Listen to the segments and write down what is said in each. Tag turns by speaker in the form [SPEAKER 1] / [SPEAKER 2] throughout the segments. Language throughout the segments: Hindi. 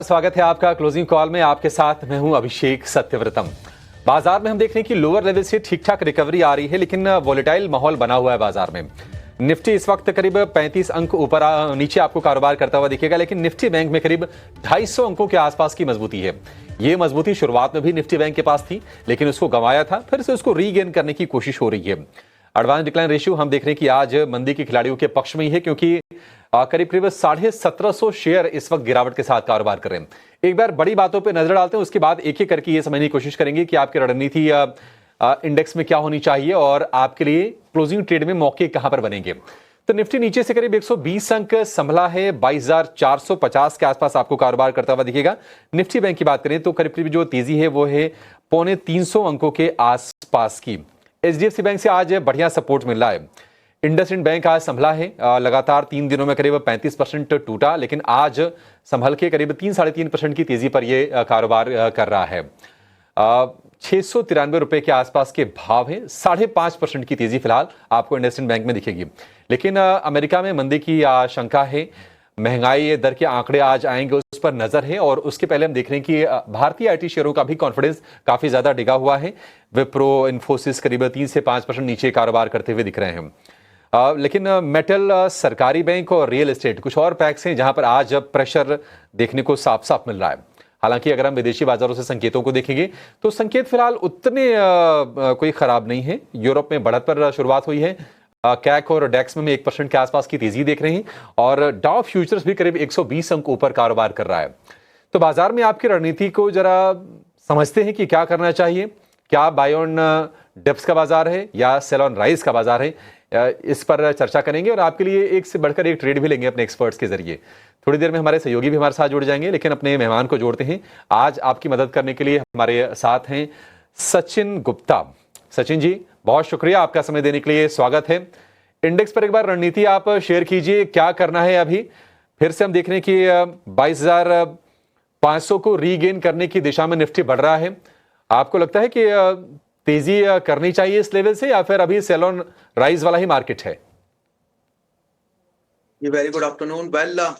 [SPEAKER 1] स्वागत है आपका क्लोजिंग कॉल में। आपके साथ मैं हूं अभिषेक सत्यव्रतम। बाजार में हम देख रहे हैं कि लोअर लेवल से ठीक ठाक रिकवरी आ रही है, लेकिन वोलेटाइल माहौल बना हुआ है बाजार में। निफ्टी इस वक्त करीब 35 अंक ऊपर नीचे आपको कारोबार करता हुआ दिखेगा, लेकिन निफ्टी बैंक में करीब 250 अंकों के आसपास की मजबूती है। ये मजबूती शुरुआत में भी निफ्टी बैंक के पास थी, लेकिन उसको गंवाया था, फिर से उसको रीगेन करने की कोशिश हो रही है। एडवांस डिक्लाइन रेशियो हम देख रहे हैं कि आज मंदी के खिलाड़ियों के पक्ष में ही है, क्योंकि करीब करीब 1750 शेयर इस वक्त गिरावट के साथ कारोबार कर रहे हैं। एक बार बड़ी बातों पे नजर डालते हैं, उसके बाद एक एक करके ये समझने की कोशिश करेंगे कि आपकी रणनीति इंडेक्स में क्या होनी चाहिए और आपके लिए क्लोजिंग ट्रेड में मौके कहां पर बनेंगे। तो निफ्टी नीचे से करीब 120 अंक संभला है, 22,450 के आसपास आपको कारोबार करता हुआ दिखेगा। निफ्टी बैंक की बात करें तो करीब करीब जो तेजी है वो है 250 अंकों के आसपास की। एचडीएफसी बैंक से आज बढ़िया सपोर्ट मिल रहा है। इंडसइंड बैंक आज संभला है, लगातार 3 दिनों में करीब 35% टूटा, लेकिन आज संभल के करीब 3-3.5% की तेजी पर यह कारोबार कर रहा है। 693 रुपए के आसपास के भाव है, 5.5% की तेजी फिलहाल आपको इंडसइंड बैंक में दिखेगी। लेकिन अमेरिका में मंदी की आशंका है, महंगाई दर के आंकड़े आज आएंगे, उस पर नजर है। और उसके पहले हम देख रहे हैं कि भारतीय आईटी शेयरों का भी कॉन्फिडेंस काफी ज्यादा डिगा हुआ है। विप्रो, इन्फोसिस करीब 3 से 5% नीचे कारोबार करते हुए दिख रहे हैं। लेकिन मेटल, सरकारी बैंक और रियल एस्टेट कुछ और पैक्स हैं जहां पर आज प्रेशर देखने को साफ साफ मिल रहा है। हालांकि अगर हम विदेशी बाजारों से संकेतों को देखेंगे तो संकेत फिलहाल उतने कोई खराब नहीं है। यूरोप में बढ़त पर शुरुआत हुई है, कैक और डेक्स में 1% के आसपास की तेजी देख रहे हैं, और डाउ फ्यूचर्स भी करीब 120 अंक ऊपर कारोबार कर रहा है। तो बाजार में आपकी रणनीति को जरा समझते हैं कि क्या करना चाहिए। क्या बाय ऑन डिप्स का बाजार है या सेल ऑन राइज का बाजार है, इस पर चर्चा करेंगे और आपके लिए एक से बढ़कर एक ट्रेड भी लेंगे अपने एक्सपर्ट्स के जरिए। थोड़ी देर में हमारे सहयोगी भी हमारे साथ जुड़ जाएंगे, लेकिन अपने मेहमान को जोड़ते हैं। आज आपकी मदद करने के लिए हमारे साथ हैं सचिन गुप्ता। सचिन जी, बहुत शुक्रिया आपका समय देने के लिए, स्वागत है। इंडेक्स पर एक बार रणनीति आप शेयर कीजिए, क्या करना है अभी। फिर से हम देख रहे हैं कि 22,500 को रीगेन करने की दिशा में निफ्टी बढ़ रहा है। आपको लगता है कि तेजी करनी चाहिए इस लेवल से, या फिर अभी सेल ऑन राइज वाला ही मार्केट है?
[SPEAKER 2] ये वेरी गुड आफ्टरनून।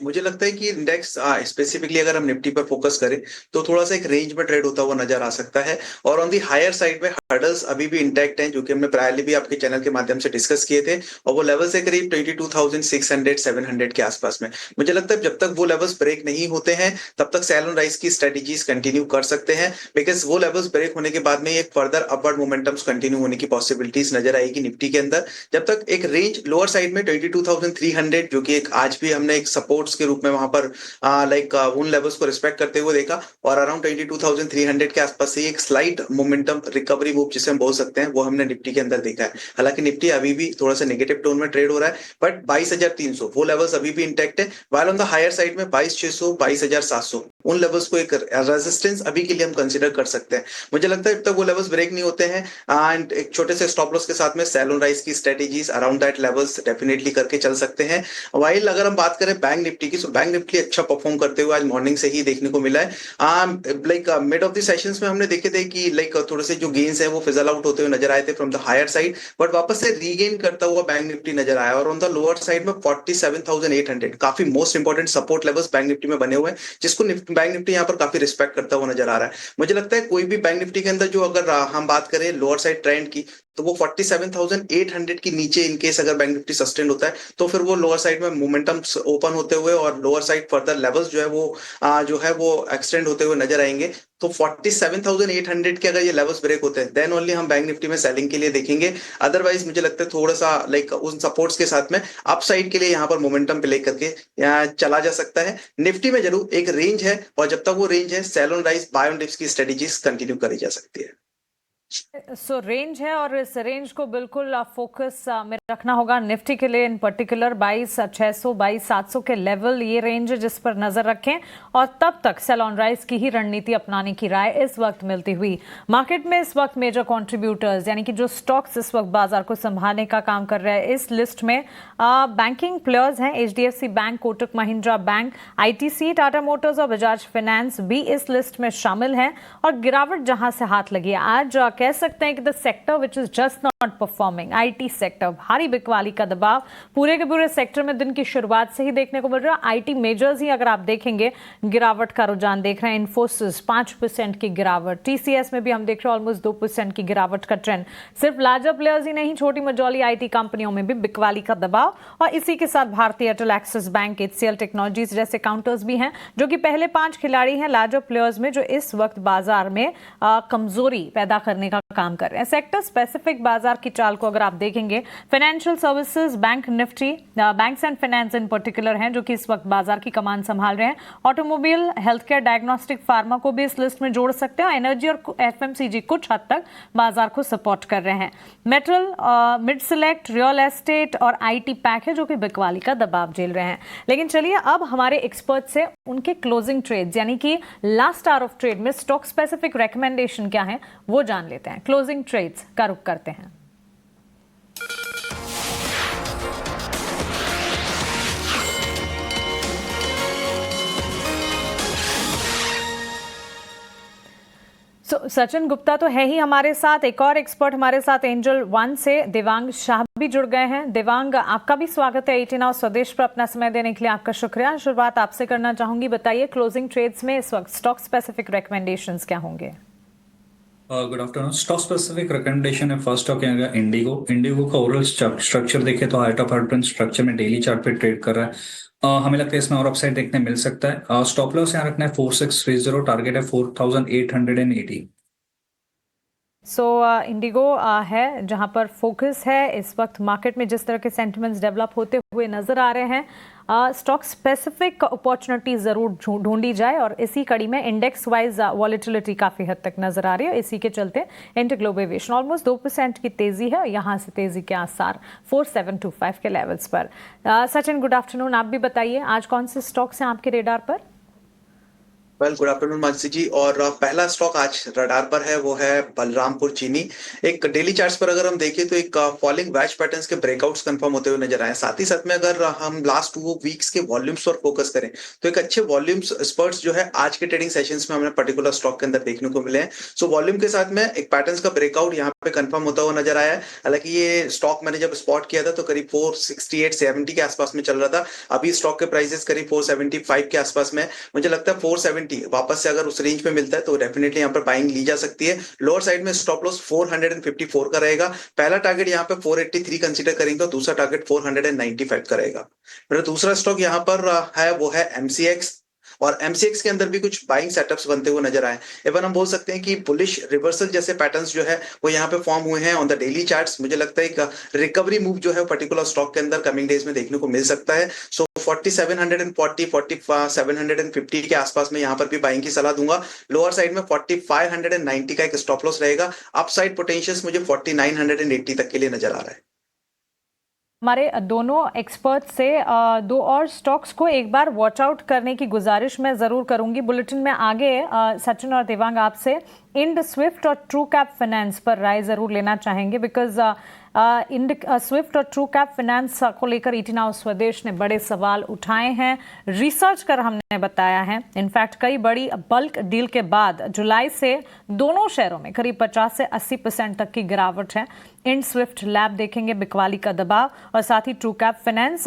[SPEAKER 2] मुझे लगता है कि इंडेक्स स्पेसिफिकली अगर हम निफ्टी पर फोकस करें तो थोड़ा सा एक रेंज में ट्रेड होता हुआ नजर आ सकता है, और ऑन दी हायर साइड में हर्डल्स अभी भी इंटैक्ट हैं, जो कि हमने प्रायरली भी आपके चैनल के माध्यम से डिस्कस किए थे, और वो लेवल्स है करीब 22,600-700 के आसपास में। मुझे लगता है जब तक वो लेवल्स ब्रेक नहीं होते हैं तब तक सेल ऑन राइज की स्ट्रेटेजीज कंटिन्यू कर सकते हैं, बिकॉज वो लेवल्स ब्रेक होने के बाद में एक फर्दर अपवर्ड मोमेंटम्स कंटिन्यू होने की पॉसिबिलिटीज नजर आएगी निफ्टी के अंदर। जब तक एक रेंज लोअर साइड में 22,300, जो कि एक आज भी हमने एक सपोर्ट्स के रूप में वहां पर उन लेवल्स को रिस्पेक्ट करते हुए देखा, और अराउंड 22,300 के आसपास से एक स्लाइट मोमेंटम रिकवरी मूव जिसे हम बोल सकते हैं वो हमने निफ्टी के अंदर देखा है। हालांकि निफ्टी अभी भी थोड़ा सा नेगेटिव टोन में ट्रेड हो रहा है, बट 22,300 वो लेवल्स अभी भी इंटैक्ट है। While on the higher side में 22,600, 22,700 उन लेवल्स को एक रेजिस्टेंस अभी के लिए हम कंसीडर कर सकते हैं। मुझे लगता है जब तक वो लेवल्स ब्रेक नहीं होते हैं, एंड एक छोटे से स्टॉप लॉस के साथ में सेल ऑन राइज की strategies around that levels definitely करके चल सकते हैं। वाइल अगर हम बात करें बैंक निफ्टी की, तो बैंक निफ्टी अच्छा परफॉर्म करते हुए आज मॉर्निंग से ही देखने को मिला है। मिड ऑफ द सेशंस में हमने देखे थे कि थोड़े से जो गेन्स है वो फिजल आउट होते हुए नजर आए थे from the higher side, but वापस से रीगेन करता हुआ बैंक निफ्टी नजर आया, और ऑन द लोअर साइड में 47,800 काफी most important support levels bank Nifty में बने हुए हैं, जिसको बैंक निफ्टी यहाँ पर काफी रिस्पेक्ट करता हुआ नजर आ रहा है। मुझे लगता है कोई भी बैंक निफ्टी के अंदर जो अगर हम बात करें लोअर साइड ट्रेंड की, तो वो 47,800 के नीचे इनकेस अगर बैंक निफ्टी सस्टेन होता है तो फिर वो लोअर साइड में मोमेंटम ओपन होते हुए और लोअर साइड फर्दर लेवल्स जो है वो एक्सटेंड होते हुए नजर आएंगे। तो 47,800 के अगर ये लेवल्स ब्रेक होते हैं देन ओनली हम बैंक निफ्टी में सेलिंग के लिए देखेंगे। अदरवाइज मुझे लगता है थोड़ा सा उन सपोर्ट्स के साथ में अपसाइड के लिए यहाँ पर मोमेंटम प्ले करके यहाँ चला जा सकता है। निफ्टी में जरूर एक रेंज है, और जब तक वो रेंज है sell on rise buy on dips की स्ट्रेटेजीज कंटिन्यू करी जा सकती है।
[SPEAKER 3] सो रेंज है, और इस रेंज को बिल्कुल फोकस में रखना होगा निफ्टी के लिए। इन पर्टिकुलर 22,600 22,700 के लेवल ये रेंज है जिस पर नजर रखें, और तब तक सेल ऑन राइज की ही रणनीति अपनाने की राय इस वक्त मिलती हुई। मार्केट में इस वक्त मेजर कंट्रीब्यूटर्स यानी कि जो स्टॉक्स इस वक्त बाजार को संभालने का काम कर रहे हैं, इस लिस्ट में बैंकिंग प्लेयर्स हैं। HDFC bank, Kotak Mahindra bank, ITC, Tata Motors और बजाज फाइनेंस भी इस लिस्ट में शामिल हैं। और गिरावट जहां से हाथ लगी, आज कह सकते हैं कि the sector which is just not performing, IT sector, भारी बिकवाली का दबाव पूरे के पूरे सेक्टर में दिन की शुरुआत से ही देखने को मिल रहा है। आईटी मेजर्स ही अगर आप देखेंगे गिरावट का रुझान देख रहे हैं। इन्फोसिस 5% की गिरावट, टीसीएस में भी हम देख रहे हैं ऑलमोस्ट 2% की गिरावट का ट्रेंड। सिर्फ लार्जर प्लेयर्स ही नहीं, छोटी मझौली आईटी कंपनियों में भी बिकवाली का दबाव, और इसी के साथ भारतीय Airtel, axis bank, HCL technologies जैसे काउंटर्स भी हैं जो कि पहले 5 खिलाड़ी हैं लार्जर प्लेयर्स में जो इस वक्त बाजार में कमजोरी पैदा करने का काम कर रहे हैं। सेक्टर स्पेसिफिक बाजार की चाल को अगर आप देखेंगे, financial services, bank Nifty, banks and finance in particular हैं जो कि इस वक्त बाजार की कमान संभाल रहे हैं। Automobile, health care, diagnostic, pharma को भी इस लिस्ट में जोड़ सकते हैं। एनर्जी और एफएमसीजी कुछ हद तक बाजार को सपोर्ट कर रहे हैं। Metal, mid select, real estate और आईटी पैक है जो कि बिकवाली का दबाव झेल रहे हैं। लेकिन चलिए अब हमारे एक्सपर्ट से उनके क्लोजिंग ट्रेड्स यानी कि लास्ट आवर ऑफ ट्रेड में स्टॉक स्पेसिफिक रिकमेंडेशन क्या है वो जान लेते हैं। क्लोजिंग ट्रेड्स का रुख करते हैं। सचिन गुप्ता तो है ही हमारे साथ, एक और एक्सपर्ट हमारे साथ एंजल वन से देवांग शाह भी जुड़ गए हैं। देवांग, आपका भी स्वागत है 18 आवर स्वदेश पर अपना समय देने के लिए आपका शुक्रिया। शुरुआत आपसे करना चाहूंगी, बताइए क्लोजिंग ट्रेड्स में इस वक्त स्टॉक स्पेसिफिक रिकमेंडेशंस क्या होंगे?
[SPEAKER 4] Good afternoon. Stock specific recommendation है, फर्स्ट स्टॉक है इंडिगो। इंडिगो का ओवरऑल स्ट्रक्चर देखे तो हाइट ऑफ हार्ट स्ट्रक्चर में डेली चार्ट पे ट्रेड कर रहा है। हमें लगता है इसमें और अपसाइड देखने मिल सकता है। स्टॉप लॉस यहाँ रखना है 4630, टारगेट है 4880।
[SPEAKER 3] इंडिगो है जहां पर फोकस है इस वक्त मार्केट में। जिस तरह के सेंटिमेंट्स डेवलप होते हुए नजर आ रहे हैं, स्टॉक स्पेसिफिक अपॉर्चुनिटी जरूर ढूंढी जाए और इसी कड़ी में इंडेक्स वाइज वॉलेटिलिटी काफी हद तक नजर आ रही है। इसी के चलते इंटरग्लोब एविएशन ऑलमोस्ट 2% की तेजी है, यहां से तेजी के आसार 4725 के लेवल्स पर। सचिन, गुड आफ्टरनून, आप भी बताइए आज कौन से स्टॉक्स हैं आपके रेडार पर?
[SPEAKER 2] वेल, गुड आफ्टरनून मानसी जी। और पहला स्टॉक आज रडार पर है वो है बलरामपुर चीनी। एक डेली चार्ट्स पर अगर हम देखें तो एक फॉलिंग वैज पैटर्न्स के ब्रेकआउट्स कंफर्म होते हुए नजर आए। साथ ही साथ में अगर हम लास्ट 2 वीक्स के वॉल्यूम्स पर फोकस करें तो एक अच्छे वॉल्यूम्स स्पर्ट्स जो है आज के ट्रेडिंग सेशंस में हमें पर्टिकुलर स्टॉक के अंदर देखने को मिले हैं। सो वॉल्यूम के साथ में एक पैटर्न्स का ब्रेकआउट यहाँ पे कंफर्म होता हुआ नजर आया है। हालांकि ये स्टॉक मैंने जब स्पॉट किया था तो करीब 468-70 के आसपास में चल रहा था। अभी स्टॉक के प्राइसेस करीब 475 के आसपास में। मुझे लगता है 470 वापस से अगर उस रेंज पे मिलता है तो डेफिनेटली यहाँ पर बाइंग ली जा सकती है। लोअर साइड में स्टॉप लॉस 454 का रहेगा। पहला टारगेट यहाँ पे 483 कंसीडर करेंगे और दूसरा टारगेट 495 का रहेगा। मेरा दूसरा स्टॉक यहाँ पर है वो है एमसीएक्स, और एमसीएक्स के अंदर भी कुछ बाइंग सेटअप्स बनते हुए नजर आए। इवन हम बोल सकते हैं कि बुलिश रिवर्सल जैसे पैटर्न्स जो है वो यहाँ पे फॉर्म हुए हैं ऑन द डेली चार्ट्स। मुझे लगता है एक रिकवरी मूव जो है पर्टिकुलर स्टॉक के अंदर कमिंग डेज में देखने को मिल सकता है। सो 4740, 4750 के आसपास में यहाँ पर भी बाइंग की सलाह दूंगा। लोअर साइड में 4590 का एक स्टॉप लॉस रहेगा। अपसाइड पोटेंशियल्स मुझे 4980 तक के लिए नजर आ रहा है।
[SPEAKER 3] हमारे दोनों एक्सपर्ट से 2 और स्टॉक्स को एक बार वॉच आउट करने की गुजारिश मैं जरूर करूंगी। बुलेटिन में आगे सचिन और देवांग आपसे इंड स्विफ्ट और ट्रू कैप फाइनेंस पर राय जरूर लेना चाहेंगे, बिकॉज स्विफ्ट और ट्रू कैप फाइनेंस को लेकर 18 आवर स्वदेश ने बड़े सवाल उठाए हैं। रिसर्च कर हमने बताया है, इनफैक्ट कई बड़ी बल्क डील के बाद जुलाई से दोनों शेयरों में करीब 50 से 80% तक की गिरावट है। इंड स्विफ्ट लैब देखेंगे बिकवाली का दबाव, और साथ ही ट्रू कैप फाइनेंस।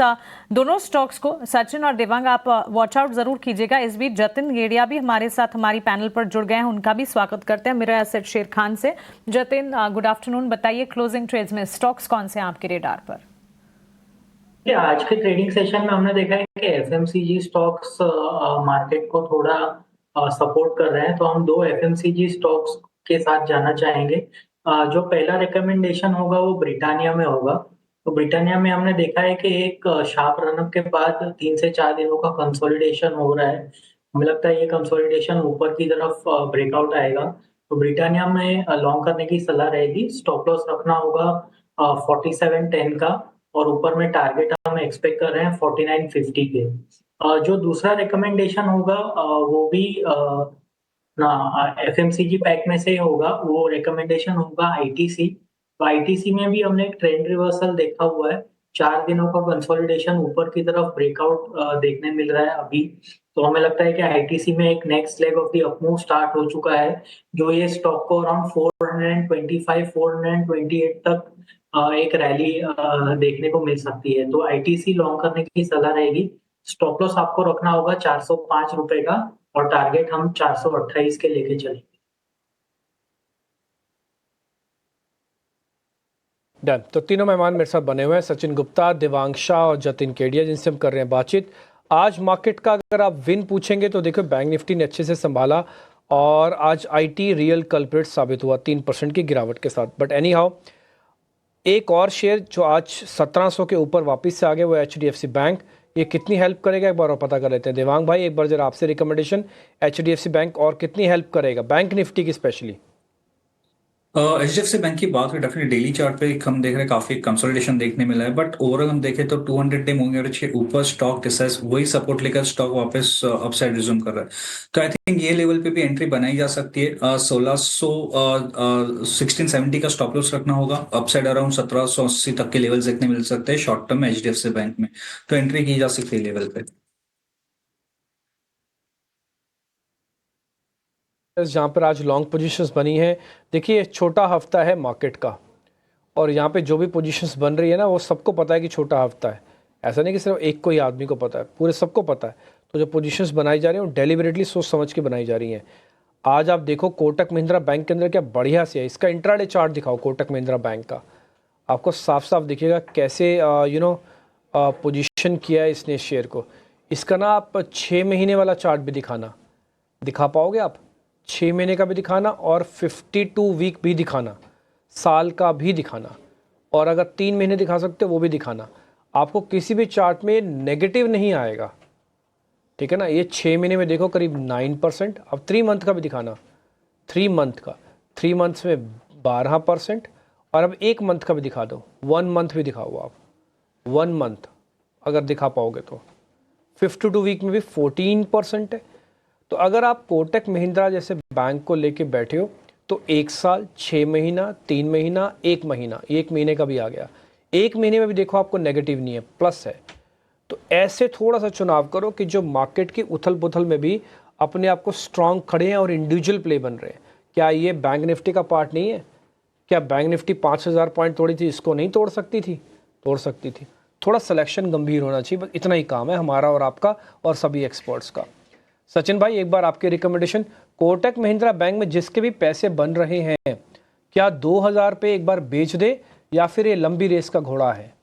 [SPEAKER 3] दोनों स्टॉक्स को सचिन और देवांग आप वॉच आउट जरूर कीजिएगा। इस बीच जतिन गेड़िया भी हमारे साथ हमारी पैनल पर जुड़ गए हैं, उनका भी स्वागत करते हैं मेरा एसेट शेर खान से। जतिन, गुड आफ्टरनून, बताइए क्लोजिंग ट्रेड्स में स्टॉक्स कौन से हैं आपके रेडार पर?
[SPEAKER 5] आज के ट्रेडिंग सेशन में हमने देखा है कि एफएमसीजी स्टॉक्स मार्केट को थोड़ा सपोर्ट कर रहे हैं, तो हम 2 एफएमसीजी स्टॉक्स के साथ जाना चाहेंगे। जो पहला रिकमेंडेशन होगा वो ब्रिटानिया में होगा। तो ब्रिटानिया में हमने देखा है कि एक शार्प रनअप के बाद 3 से 4 दिनों का कंसोलिडेशन हो रहा है। हमें लगता है ये कंसोलिडेशन ऊपर की तरफ ब्रेकआउट आएगा, तो ब्रिटानिया में लॉन्ग करने की सलाह रहेगी। स्टॉप लॉस रखना होगा 4710 का, और ऊपर में टारगेट हम एक्सपेक्ट कर रहे हैं 4950 के। जो दूसरा रिकमेंडेशन होगा वो भी एफएमसीजी पैक में से होगा। वो रिकमेंडेशन होगा आईटीसी। तो आईटीसी में भी हमने एक ट्रेंड रिवर्सल देखा हुआ है। 4 दिनों का कंसोलिडेशन ऊपर की तरफ ब्रेकआउट देखने मिल रहा है अभी। तो हमें लगता है कि आईटीसी में एक next leg of the up move start हो चुका है, जो ये स्टॉक को अराउंड 425 428 तक एक रैली देखने को मिल सकती है। तो आईटीसी लॉन्ग करने की सलाह रहेगी। स्टॉप लॉस आपको रखना होगा 405 रुपए का, और टारगेट हम 428 के लेके चलेंगे।
[SPEAKER 6] डन। तो तीनों मेहमान मेरे साथ बने हुए हैं, सचिन गुप्ता, देवांशा और जतिन केडिया, जिनसे हम कर रहे हैं बातचीत। आज मार्केट का अगर आप विन पूछेंगे तो देखो बैंक निफ्टी ने अच्छे से संभाला और आज आईटी रियल कल्प्रिट साबित हुआ 3% की गिरावट के साथ। बट एनी हाउ, एक और शेयर जो आज 1700 के ऊपर वापस से आ गए वो एचडीएफसी बैंक। ये कितनी हेल्प करेगा एक बार और पता कर लेते हैं। देवांग भाई, एक बार जरा आपसे रिकमेंडेशन, एचडीएफसी बैंक और कितनी हेल्प करेगा बैंक निफ्टी की स्पेशली?
[SPEAKER 4] एचडीएफसी बैंक की बात करें, डेफिनेटली डेली चार्ट पे हम देख रहे हैं काफी कंसोलिडेशन देखने मिला है, बट ओवरऑल हम देखें तो 200 डे मूविंग एवरेज के ऊपर स्टॉक डिसाइज वही सपोर्ट लेकर स्टॉक वापस अपसाइड रिज्यूम कर रहा है। तो आई थिंक ये लेवल पे भी एंट्री बनाई जा सकती है। 1670 का स्टॉप लॉस रखना होगा। अपसाइड अराउंड 1780 तक के लेवल्स देखने मिल सकते हैं शॉर्ट टर्म में एचडीएफसी बैंक में, तो एंट्री की जा सकती है लेवल पे।
[SPEAKER 6] जहाँ पर आज लॉन्ग पोजीशंस बनी है, देखिए छोटा हफ्ता है मार्केट का, और यहाँ पे जो भी पोजीशंस बन रही है ना, वो सबको पता है कि छोटा हफ्ता है। ऐसा नहीं कि सिर्फ एक कोई आदमी को पता है, पूरे सबको पता है। तो जो पोजीशंस बनाई जा रही हैं वो डेलिबरेटली सोच समझ के बनाई जा रही हैं। आज आप देखो कोटक महिंद्रा बैंक के अंदर क्या बढ़िया से है, इसका इंट्राडे चार्ट दिखाओ कोटक महिंद्रा बैंक का, आपको साफ साफ दिखेगा कैसे पोजीशन किया है इसने शेयर को। इसका ना आप 6 महीने वाला चार्ट भी दिखा पाओगे आप? 6 महीने का भी दिखाना और 52 वीक भी दिखाना, साल का भी दिखाना, और अगर 3 महीने दिखा सकते हो वो भी दिखाना। आपको किसी भी चार्ट में नेगेटिव नहीं आएगा, ठीक है ना। ये 6 महीने में देखो करीब 9%। अब 3 मंथ का भी दिखाना, 3 मंथ का, 3 मंथ्स में 12%, और अब 1 मंथ का भी दिखा दो, 1 मंथ भी दिखाओ आप, 1 मंथ अगर दिखा पाओगे तो 52 वीक में भी 14% है। तो अगर आप कोटक महिंद्रा जैसे बैंक को लेके बैठे हो तो 1 साल, 6 महीना, 3 महीना, 1 महीना, 1 महीने का भी आ गया, 1 महीने में भी देखो आपको नेगेटिव नहीं है, प्लस है। तो ऐसे थोड़ा सा चुनाव करो कि जो मार्केट की उथल पुथल में भी अपने आप को स्ट्रांग खड़े हैं और इंडिविजुअल प्ले बन रहे हैं। क्या ये बैंक निफ्टी का पार्ट नहीं है? क्या बैंक निफ्टी 5000 पॉइंट तोड़ी थी, इसको नहीं तोड़ सकती थी? तोड़ सकती थी। थोड़ा सिलेक्शन गंभीर होना चाहिए, बस इतना ही काम है हमारा और आपका और सभी एक्सपर्ट्स का। सचिन भाई, एक बार आपके रिकमेंडेशन, कोटक महिंद्रा बैंक में जिसके भी पैसे बन रहे हैं, क्या 2000 पे एक बार बेच दे या फिर ये लंबी रेस का घोड़ा है?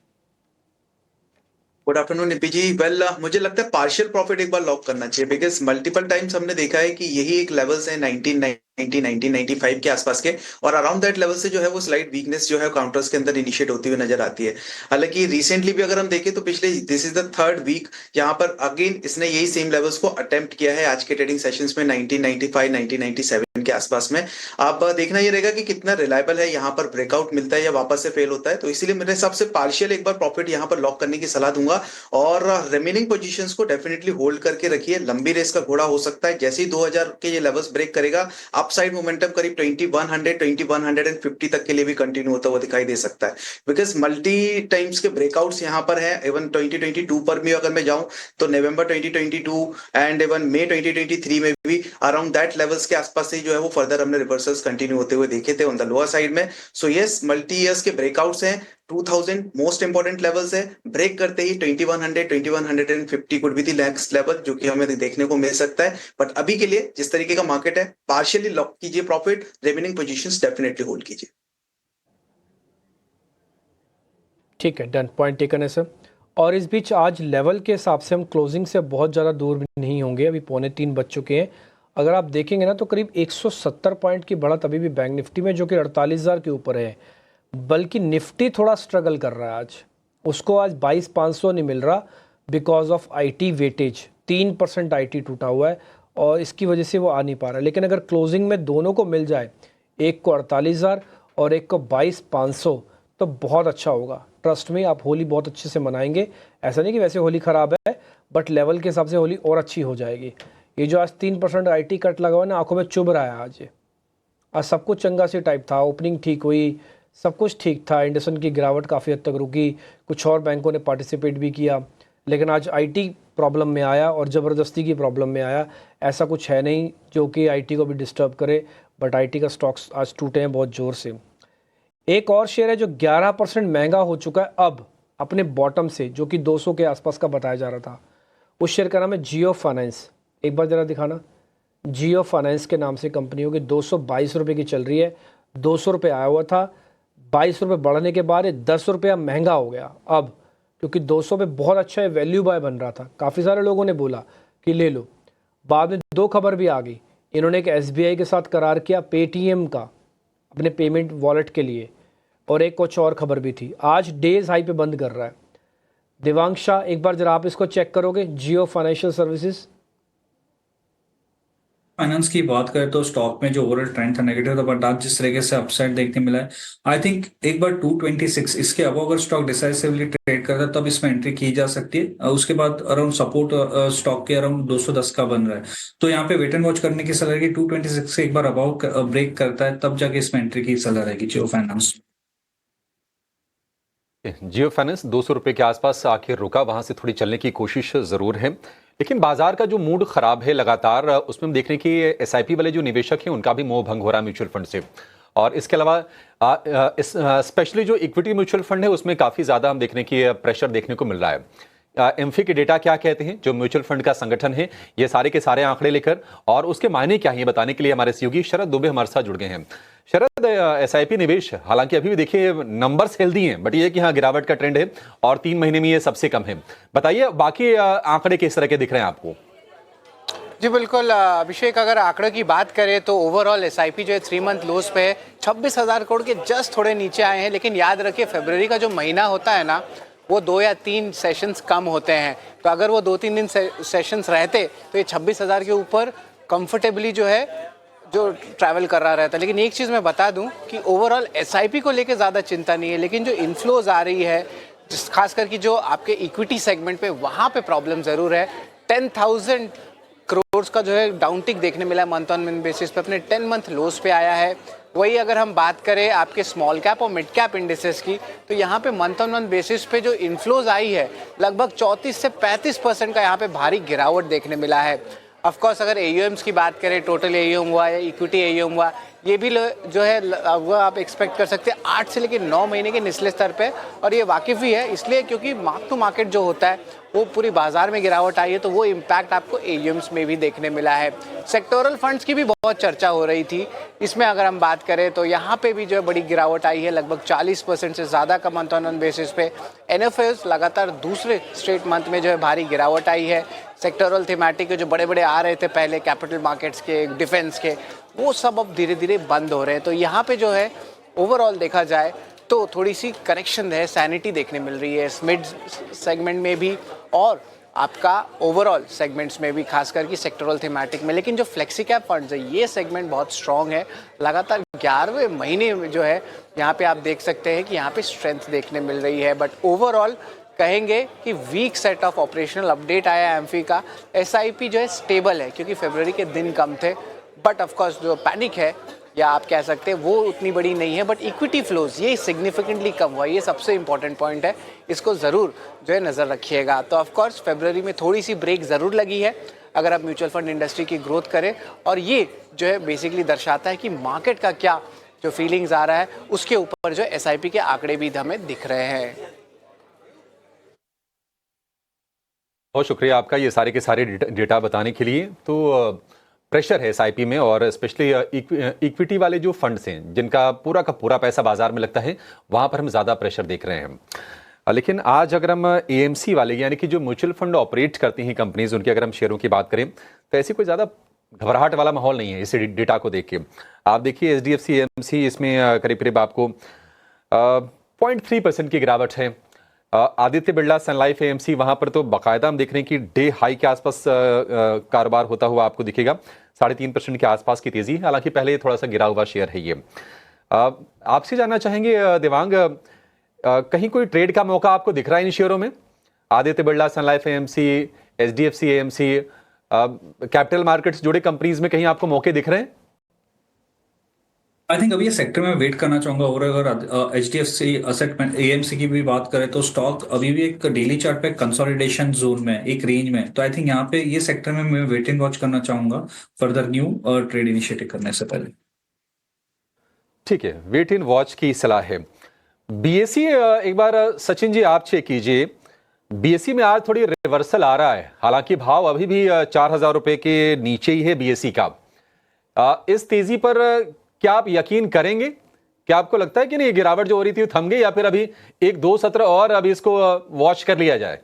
[SPEAKER 2] गुड आफ्टरनून निपी जी। वेल, मुझे लगता है पार्शियल प्रॉफिट एक बार लॉक करना चाहिए, बिकॉज मल्टीपल टाइम्स हमने देखा है कि यही एक लेवल्स है 1995 के आसपास के, और अराउंड दैट लेवल से जो है वो स्लाइड वीकनेस जो है काउंटर्स के अंदर इनिशिएट होती हुई नजर आती है। हालांकि रिसेंटली भी अगर हम देखें तो पिछले this is the 3rd week यहाँ पर अगेन इसने यही सेम लेवल्स को अटेम्प्ट किया है आज के ट्रेडिंग सेशंस में 1995 1997 के आसपास में। आप देखना ये रहेगा कि कितना रिलायबल है, यहाँ पर ब्रेकआउट मिलता है या वापस से फेल होता है। तो इसीलिए मेरे हिसाब से पार्शियल एक बार प्रॉफिट यहाँ पर लॉक करने की सलाह दूंगा, और रिमेनिंग पोजीशंस को डेफिनेटली होल्ड करके रखिए। लंबी रेस का घोड़ा हो सकता है, जैसे ही 2000 के ये लेवल्स ब्रेक करेगा, अपसाइड मोमेंटम करीब 2100 2150 तक के लिए भी कंटिन्यू होता हुआ दिखाई दे सकता है, बिकॉज मल्टी टाइम्स के ब्रेकआउट्स यहाँ पर हैं। इवन 2022 पर भी अगर मैं जाऊं तो नवंबर 2022 एंड इवन मई 2023 में भी अराउंड दैट लेवल्स के आसपास से जो है वो फर्दर हमने रिवर्सल्स कंटिन्यू होते हुए देखे थे ऑन द लोअर साइड में। सो यस, मल्टी ईयर्स के ब्रेकआउट्स हैं। 2000 मोस्ट इंपॉर्टेंट लेवल्स है, ब्रेक करते ही 2100 2150 could be the next level जो कि हमें देखने को मिल सकता है। बट अभी के लिए जिस तरीके का मार्केट है, पार्शियली लॉक कीजिए profit, remaining positions definitely hold कीजिए।
[SPEAKER 6] ठीक है, डन, पॉइंट टेकन है सर। और इस बीच आज लेवल के हिसाब से हम क्लोजिंग से बहुत ज़्यादा दूर भी नहीं होंगे, अभी 2:45 बज चुके हैं। अगर आप देखेंगे ना तो करीब 170 पॉइंट की बढ़त अभी भी बैंक निफ्टी में, जो कि 48,000 के ऊपर है। बल्कि निफ्टी थोड़ा स्ट्रगल कर रहा है आज, उसको आज 22,500 नहीं मिल रहा because of IT weightage. 3% IT टूटा हुआ है और इसकी वजह से वो आ नहीं पा रहा। लेकिन अगर क्लोजिंग में दोनों को मिल जाए, एक को 48,000 और एक को 22,500, तो बहुत अच्छा होगा। ट्रस्ट में, आप होली बहुत अच्छे से मनाएंगे। ऐसा नहीं कि वैसे होली ख़राब है, बट लेवल के हिसाब से होली और अच्छी हो जाएगी। ये जो आज 3% आईटी कट लगा हुआ है ना, आंखों में चुभ रहा है आज। ये आज सब कुछ चंगा सी टाइप था, ओपनिंग ठीक हुई, सब कुछ ठीक था। इंडसन की गिरावट काफ़ी हद तक रुकी, कुछ और बैंकों ने पार्टिसिपेट भी किया, लेकिन आज आईटी प्रॉब्लम में आया और ज़बरदस्ती की प्रॉब्लम में आया। ऐसा कुछ है नहीं जो कि आईटी को भी डिस्टर्ब करे, बट आईटी का स्टॉक्स आज टूटे हैं बहुत ज़ोर से। एक और शेयर है जो 11% महंगा हो चुका है अब अपने बॉटम से, जो कि 200 के आसपास का बताया जा रहा था। उस शेयर का नाम है जियो फाइनेंस। एक बार ज़रा दिखाना। जियो फाइनेंस के नाम से कंपनी होगी, 222 रुपये की चल रही है। 200 रुपये आया हुआ था, 22 रुपये बढ़ने के बाद 10 रुपया महंगा हो गया अब, क्योंकि 200 पे बहुत अच्छा वैल्यू बाय बन रहा था। काफ़ी सारे लोगों ने बोला कि ले लो। बाद में दो खबर भी आ गई, इन्होंने एक एसबीआई के साथ करार किया पेटीएम का अपने पेमेंट वॉलेट के लिए, और एक कुछ और खबर भी थी। आज डेज हाई पे बंद कर रहा है। दिवांग शाह, एक बार जरा आप इसको चेक करोगे, जियो फाइनेंशियल सर्विसेज।
[SPEAKER 4] फाइनेंस की बात करें तो स्टॉक में जो ओवरऑल ट्रेंड था नेगेटिव था, बट आज जिस तरीके से अपसाइड देखने मिला है, आई थिंक एक बार 226 इसके अब अगर स्टॉक डिसाइसिवली ट्रेड करता है तब इसमें एंट्री की जा सकती है। उसके बाद अराउंड सपोर्ट स्टॉक के अराउंड 210 का बन रहा है, तो यहाँ पे वेट एंड वॉच करने की सलाह रहेगी। 226 से एक बार अबाउ ब्रेक करता है तब जाके इसमें एंट्री की सलाह रहेगी जियो फाइनेंस।
[SPEAKER 1] जियो फाइनेंस 200 रुपये के आसपास आखिर रुका, वहां से थोड़ी चलने की कोशिश जरूर है, लेकिन बाजार का जो मूड खराब है लगातार, उसमें हम देख रहे हैं कि एसआईपी वाले जो निवेशक हैं उनका भी मोह भंग हो रहा है म्यूचुअल फंड से। और इसके अलावा स्पेशली जो इक्विटी म्यूचुअल फंड है उसमें काफ़ी ज़्यादा हम देख रहे हैं कि प्रेशर देखने को मिल रहा है। एमफी के डेटा क्या कहते हैं, जो म्यूचुअल फंड का संगठन है, ये सारे के सारे आंकड़े लेकर और उसके मायने क्या है बताने के लिए हमारे सहयोगी शरद दुबे हमारे साथ जुड़ गए हैं। शरद, एसआईपी निवेश हालांकि अभी भी देखिए नंबर्स हेल्दी हैं, बट ये कि हाँ गिरावट का ट्रेंड है और 3 महीने में ये सबसे कम है। बताइए बाकी आंकड़े किस तरह के दिख रहे हैं आपको?
[SPEAKER 7] जी बिल्कुल अभिषेक, अगर आंकड़ों की बात करें तो ओवरऑल एसआईपी जो है 3 मंथ लोस पे है, 26,000 करोड़ के जस्ट थोड़े नीचे आए हैं। लेकिन याद रखिए फरवरी का जो महीना होता है ना, वो 2 या 3 सेशंस कम होते हैं, तो अगर वो 2-3 दिन सेशंस रहते तो ये 26,000 के ऊपर कंफर्टेबली जो है जो ट्रैवल कर रहा रहता है। लेकिन एक चीज़ मैं बता दूं कि ओवरऑल एसआईपी को लेके ज़्यादा चिंता नहीं है, लेकिन जो इन्फ्लोज आ रही है खास करके जो आपके इक्विटी सेगमेंट पे, वहाँ पे प्रॉब्लम ज़रूर है। 10,000 करोड़ का जो है डाउनटिक देखने मिला है मंथ ऑन मंथ बेसिस पे, अपने 10 मंथ लोस पे आया है। वही अगर हम बात करें आपके स्मॉल कैप और मिड कैप इंडेसेस की, तो यहाँ पे मंथ ऑन मंथ बेसिस पे जो इन्फ्लोज आई है लगभग 34 से 35% का यहाँ पे भारी गिरावट देखने मिला है। ऑफकोर्स अगर एयूएम्स की बात करें, टोटल एयूएम हुआ या इक्विटी एयूएम हुआ, ये भी जो है वो आप एक्सपेक्ट कर सकते हैं 8 से लेकर 9 महीने के निचले स्तर पे। और ये वाकिफ भी है इसलिए क्योंकि मार्क टू मार्केट जो होता है वो पूरी बाजार में गिरावट आई है, तो वो इम्पैक्ट आपको एयूएम्स में भी देखने मिला है। सेक्टोरल फंड्स की भी बहुत चर्चा हो रही थी, इसमें अगर हम बात करें तो यहाँ पे भी जो है बड़ी गिरावट आई है, लगभग 40% से ज़्यादा का मंथ ऑन मंथ बेसिस पे। एनएफएस लगातार दूसरे स्ट्रेट मंथ में जो है भारी गिरावट आई है। सेक्टोरल थीमेटिक के जो बड़े बड़े आ रहे थे पहले कैपिटल मार्केट्स के, डिफेंस के, वो सब अब धीरे धीरे बंद हो रहे हैं। तो यहाँ पे जो है ओवरऑल देखा जाए तो थोड़ी सी करेक्शन है, सैनिटी देखने मिल रही है मिड सेगमेंट में भी और आपका ओवरऑल सेगमेंट्स में भी, खास करके सेक्टोरल थीमेटिक में। लेकिन जो फ्लेक्सी कैप फंड्स है ये सेगमेंट बहुत स्ट्रॉन्ग है, लगातार 11वें महीने में जो है यहाँ पे आप देख सकते हैं कि यहाँ पे स्ट्रेंथ देखने मिल रही है। बट ओवरऑल कहेंगे कि weak set of operational update आया एमफी का। एसआईपी जो है स्टेबल है क्योंकि फरवरी के दिन कम थे, बट ऑफकोर्स जो पैनिक है या आप कह सकते हैं वो उतनी बड़ी नहीं है। बट इक्विटी फ्लोज ये सिग्निफिकेंटली कम हुआ, ये सबसे इंपॉर्टेंट पॉइंट है, इसको ज़रूर जो है नज़र रखिएगा। तो ऑफकोर्स फरवरी में थोड़ी सी ब्रेक ज़रूर लगी है अगर आप म्यूचुअल फंड इंडस्ट्री की ग्रोथ करें, और ये जो है बेसिकली दर्शाता है कि मार्केट का क्या जो फीलिंग्स आ रहा है उसके ऊपर जो एसआईपी के आंकड़े भी हमें दिख रहे हैं।
[SPEAKER 1] बहुत शुक्रिया आपका ये सारे के सारे डेटा बताने के लिए। तो प्रेशर है एसआईपी में और स्पेशली इक्विटी वाले जो फंड्स हैं जिनका पूरा का पूरा पैसा बाजार में लगता है, वहां पर हम ज़्यादा प्रेशर देख रहे हैं। लेकिन आज अगर हम एएमसी वाले यानी कि जो म्यूचुअल फंड ऑपरेट करती हैं कंपनीज, उनके अगर हम शेयरों की बात करें तो ऐसी कोई ज़्यादा घबराहट वाला माहौल नहीं है इस डेटा को देख के। आप देखिए एचडीएफसी एएमसी, इसमें करीब करीब आपको 0.3% की गिरावट है। Aditya Birla sun life AMC, वहां पर तो बाकायदा हम देख रहे हैं कि डे हाई के आसपास कारोबार होता हुआ आपको दिखेगा। 3.5% के आसपास की तेजी, हालांकि पहले थोड़ा सा गिरा हुआ शेयर है ये। आपसे जानना चाहेंगे देवांग, कहीं कोई ट्रेड का मौका आपको दिख रहा है इन शेयरों में? Aditya Birla sun life AMC, HDFC AMC, capital markets जुड़े कंपनीज में कहीं आपको मौके दिख रहे हैं?
[SPEAKER 4] आई थिंक अभी ये सेक्टर में वेट करना चाहूंगा। और अगर HDFC असेट AMC की भी बात करें तो स्टॉक अभी भी एक डेली चार्ट पे कंसोलिडेशन जोन में, एक रेंज में। तो आई थिंक यहाँ पे ये सेक्टर में मैं वेट एंड वॉच करना चाहूंगा फर्दर न्यू ट्रेड इनिशिएटिव करने से पहले।
[SPEAKER 1] ठीक है, वेट इन वॉच की सलाह है। BSE एक बार सचिन जी आप चेक कीजिए। BSE में आज थोड़ी रिवर्सल आ रहा है, हालांकि भाव अभी भी 4,000 रुपए के नीचे ही है BSE का। इस तेजी पर क्या आप यकीन करेंगे? क्या आपको लगता है कि नहीं ये गिरावट जो हो रही थी थम गई, या फिर अभी एक दो सत्र और अभी इसको वॉच कर लिया जाए?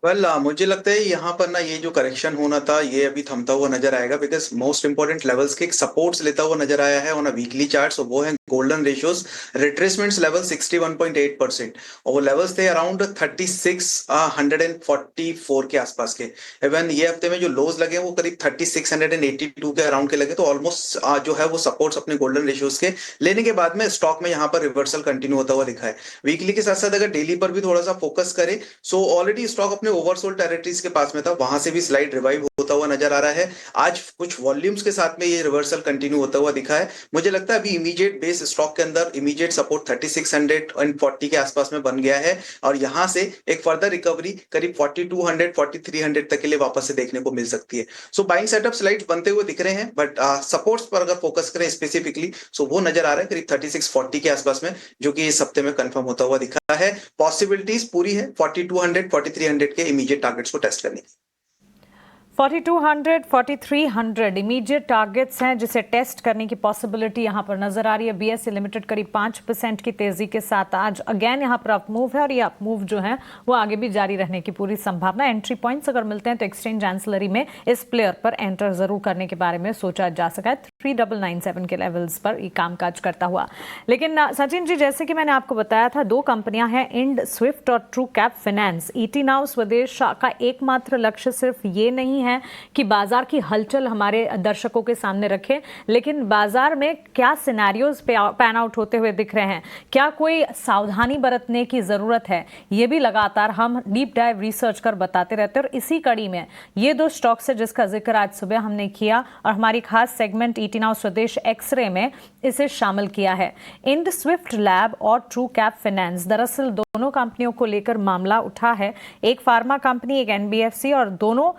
[SPEAKER 2] मुझे लगता है यहाँ पर ना ये जो करेक्शन होना था ये अभी थमता हुआ नजर आएगा, बिकॉज मोस्ट इंपॉर्टेंट लेवल्स के सपोर्ट्स लेता हुआ नजर आया है ऑन अ वीकली चार्ट्स, और वो है गोल्डन रेशियोज रिट्रेसमेंट्स लेवल 61.8%, और वो लेवल्स थे अराउंड 36,144 के आसपास के। इवन ये हफ्ते में जो लोज लगे वो करीब 36,82 के अराउंड के लगे, तो ऑलमोस्ट जो है वो सपोर्ट्स अपने गोल्डन रेशियोज के लेने के बाद में स्टॉक में यहाँ पर रिवर्सल कंटिन्यू होता हुआ दिखा है। वीकली के साथ साथ अगर डेली पर भी थोड़ा सा फोकस करें, सो ऑलरेडी स्टॉक अपने ओवरसोल्ड टेरिटरीज के पास में था, वहां से भी स्लाइड रिवाइव होता हुआ नजर आ रहा है। आज कुछ वॉल्यूम्स के साथ में ये रिवर्सल कंटिन्यू होता हुआ दिखा है। मुझे लगता है अभी इमीडिएट बेस स्टॉक के अंदर इमीडिएट सपोर्ट 3640 के आसपास में बन गया है, और यहां से एक फर्दर रिकवरी करीब 4200 4300 तक के लिए वापस से देखने को मिल सकती है। सो बाइंग सेटअप स्लाइड्स बनते हुए दिख रहे हैं, बट सपोर्ट्स पर अगर फोकस करें स्पेसिफिकली, सो वो नजर आ रहा है करीब 3640 के आसपास में, जो कि इस हफ्ते में कंफर्म होता हुआ दिखा है। पॉसिबिलिटीज पूरी है 4200 4300 के इमीडिएट टारगेट्स को टेस्ट करने की।
[SPEAKER 3] 4200 4300 इमीडिएट टारगेट्स हैं जिसे टेस्ट करने की पॉसिबिलिटी यहां पर नजर आ रही है। BSE लिमिटेड करीब 5% की तेजी के साथ आज अगेन यहां पर अप मूव है, और ये अप मूव जो है वो आगे भी जारी रहने की पूरी संभावना। एंट्री पॉइंट्स अगर मिलते हैं तो एक्सचेंज एंसिलरी में इस प्लेयर पर एंटर जरूर करने के बारे में सोचा जा सका है। 3997 के लेवल्स पर ये कामकाज करता हुआ। लेकिन सचिन जी, जैसे कि मैंने आपको बताया था, दो कंपनियां हैं इंड स्विफ्ट और true cap finance. ET now स्वदेश का एकमात्र लक्ष्य सिर्फ ये नहीं है कि बाजार की हलचल हमारे दर्शकों के सामने रखें, लेकिन बाजार में क्या सिनेरियोज पैन आउट होते हुए दिख रहे हैं, क्या कोई सावधानी बरतने की जरूरत है, ये भी लगातार हम डीप डाइव रिसर्च कर बताते रहते हैं। और इसी कड़ी में ये दो स्टॉक्स है जिसका जिक्र आज सुबह हमने किया, और हमारी खास सेगमेंट ET नाउ स्वदेश एक्सरे में इसे शामिल किया है। इंड स्विफ्ट लैब और ट्रू कैप फाइनेंस, दरअसल दोनों कंपनियों को लेकर मामला उठा है। एक फार्मा कंपनी, एक NBFC, और दोनों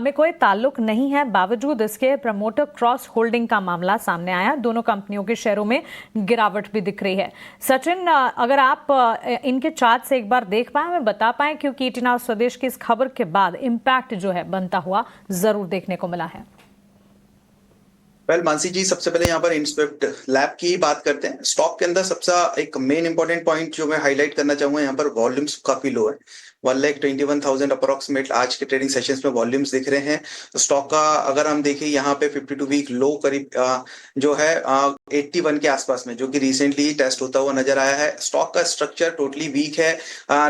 [SPEAKER 3] में कोई ताल्लुक नहीं है, बावजूद इसके प्रमोटर क्रॉस होल्डिंग का मामला सामने आया। दोनों कंपनियों के शेयरों में गिरावट भी दिख रही है। सचिन, अगर आप इनके चार्ट से एक बार देख पाए, हमें बता पाए, क्योंकि ET नाउ स्वदेश की इस खबर के बाद इंपैक्ट जो है बनता हुआ जरूर देखने को मिला है।
[SPEAKER 2] मानसी जी, सबसे पहले यहाँ पर इंस्विफ्ट लैब की बात करते हैं। स्टॉक के अंदर सबसे एक मेन इंपॉर्टेंट पॉइंट जो मैं हाईलाइट करना चाहूंगा, यहाँ पर वॉल्यूम्स काफी लो है। 1,21,000 अप्रोक्सीमेट आज के ट्रेडिंग सेशंस में वॉल्यूम्स दिख रहे हैं। तो स्टॉक का अगर हम देखें यहाँ पे 52 वीक लो करीब जो है 81 के आसपास में, जो कि रिसेंटली टेस्ट होता हुआ नजर आया है। स्टॉक का स्ट्रक्चर टोटली वीक है,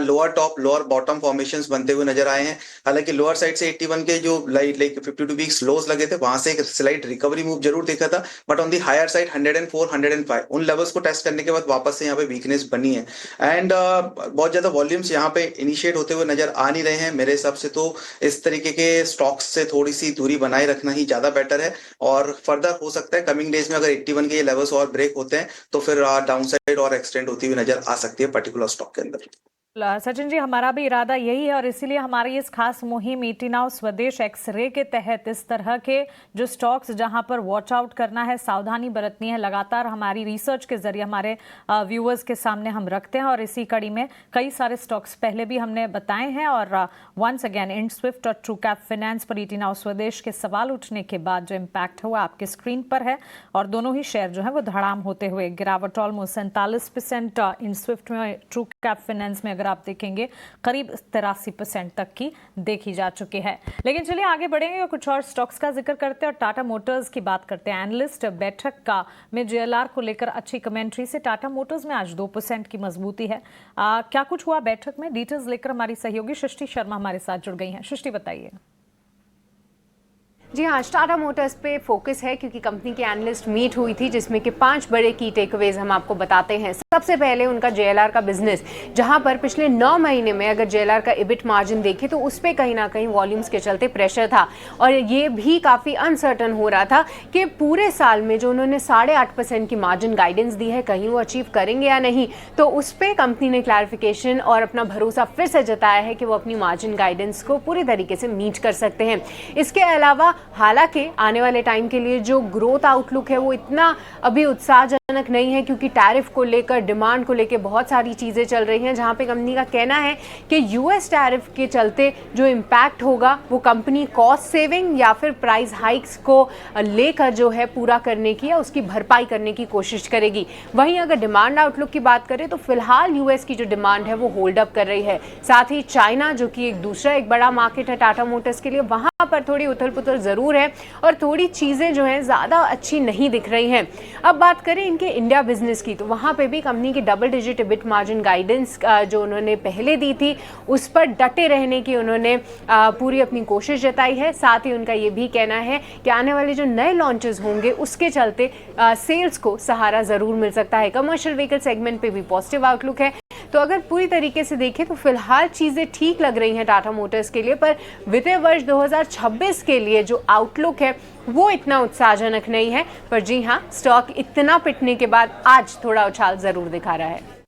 [SPEAKER 2] lower top lower bottom formations बनते हुए नजर आए हैं। हालांकि लोअर साइड से 81 के जो लाइक 52 वीक्स लोज लगे थे, वहां से एक स्लाइट रिकवरी मूव जरूर देखा था, but on the higher side 104 105 उन लेवल्स को टेस्ट करने के बाद वापस से यहाँ पे वीकनेस बनी है। एंड बहुत ज्यादा वॉल्यूम्स यहाँ पे इनिशिएट होते हुए नजर आ नहीं रहे हैं। मेरे हिसाब से तो इस तरीके के स्टॉक्स से थोड़ी सी दूरी बनाए रखना ही ज्यादा बेटर है, और फर्दर हो सकता है कमिंग डेज में अगर 81 के ये लेवल्स और ब्रेक होते हैं तो फिर डाउनसाइड और एक्सटेंड होती हुई नजर आ सकती है पर्टिकुलर स्टॉक के अंदर।
[SPEAKER 3] सचिन जी, हमारा भी इरादा यही है, और इसीलिए हमारी इस खास मुहिम ET नाउ स्वदेश एक्सरे के तहत इस तरह के जो स्टॉक्स जहां पर वॉच आउट करना है, सावधानी बरतनी है, लगातार हमारी रिसर्च के जरिए हमारे व्यूअर्स के सामने हम रखते हैं। और इसी कड़ी में कई सारे स्टॉक्स पहले भी हमने बताए हैं, और वंस अगेन इंड स्विफ्ट और ट्रू कैप फाइनेंस पर ET नाउ स्वदेश के सवाल उठने के बाद जो इम्पैक्ट हुआ आपके स्क्रीन पर है, और दोनों ही शेयर जो है वो धड़ाम होते हुए गिरावट ऑलमोस्ट 47% इंड स्विफ्ट में, ट्रू कैप फाइनेंस में अगर आप देखेंगे करीब 83% तक की देखी जा चुकी है। लेकिन चलिए आगे बढ़ेंगे और कुछ और स्टॉक्स का जिक्र करते हैं और टाटा मोटर्स की बात करते हैं। एनालिस्ट बैठक का में JLR को लेकर अच्छी कमेंट्री से टाटा मोटर्स में आज 2% की मजबूती है। क्या कुछ हुआ बैठक में, डिटेल्स लेकर हमारी सहयोगी सृष्टि शर्मा हमारे साथ जुड़ गई हैं। सृष्टि, बताइए।
[SPEAKER 8] जी हाँ, टाटा मोटर्स पे फोकस है क्योंकि कंपनी की एनालिस्ट मीट हुई थी जिसमें कि 5 बड़े की टेकअवेज हम आपको बताते हैं। सबसे पहले उनका जेएलआर का बिजनेस, जहां पर पिछले 9 महीने में अगर जेएलआर का इबिट मार्जिन देखें तो उस पर कहीं ना कहीं वॉल्यूम्स के चलते प्रेशर था और ये भी काफ़ी अनसर्टन हो रहा था कि पूरे साल में जो उन्होंने 8.5% की मार्जिन गाइडेंस दी है कहीं वो अचीव करेंगे या नहीं। तो उस पर कंपनी ने क्लैरिफिकेशन और अपना भरोसा फिर से जताया है कि वो अपनी मार्जिन गाइडेंस को पूरी तरीके से मीट कर सकते हैं। इसके अलावा हालांकि आने वाले टाइम के लिए जो ग्रोथ आउटलुक है वो इतना अभी उत्साहजनक नहीं है क्योंकि टैरिफ को लेकर, डिमांड को लेकर बहुत सारी चीज़ें चल रही हैं, जहां पे कंपनी का कहना है कि यूएस टैरिफ के चलते जो इम्पैक्ट होगा वो कंपनी कॉस्ट सेविंग या फिर प्राइस हाइक्स को लेकर जो है पूरा करने की या उसकी भरपाई करने की कोशिश करेगी। वहीं अगर डिमांड आउटलुक की बात करें तो फिलहाल यूएस की जो डिमांड है वो होल्ड अप कर रही है। साथ ही चाइना जो कि एक बड़ा मार्केट है टाटा मोटर्स के लिए, वहां पर थोड़ी उथल पुथल जरूर है और थोड़ी चीजें जो हैं ज्यादा अच्छी नहीं दिख रही हैं। अब बात करें इनके इंडिया बिजनेस की तो वहां पे भी कंपनी की double digit EBIT margin guidance जो उन्होंने पहले दी थी उस पर डटे रहने की उन्होंने पूरी अपनी कोशिश जताई है। साथ ही उनका ये भी कहना है कि आने वाले जो नए लॉन्चेस होंगे उसके चलते सेल्स को सहारा जरूर मिल सकता है। कमर्शियल व्हीकल सेगमेंट पे भी पॉजिटिव आउटलुक है। तो अगर पूरी तरीके से देखें तो फिलहाल चीज़ें ठीक लग रही हैं टाटा मोटर्स के लिए, पर वित्तीय वर्ष 2026 के लिए जो आउटलुक है वो इतना उत्साहजनक नहीं है। पर जी हाँ, स्टॉक इतना पिटने के बाद आज थोड़ा उछाल जरूर दिखा रहा है।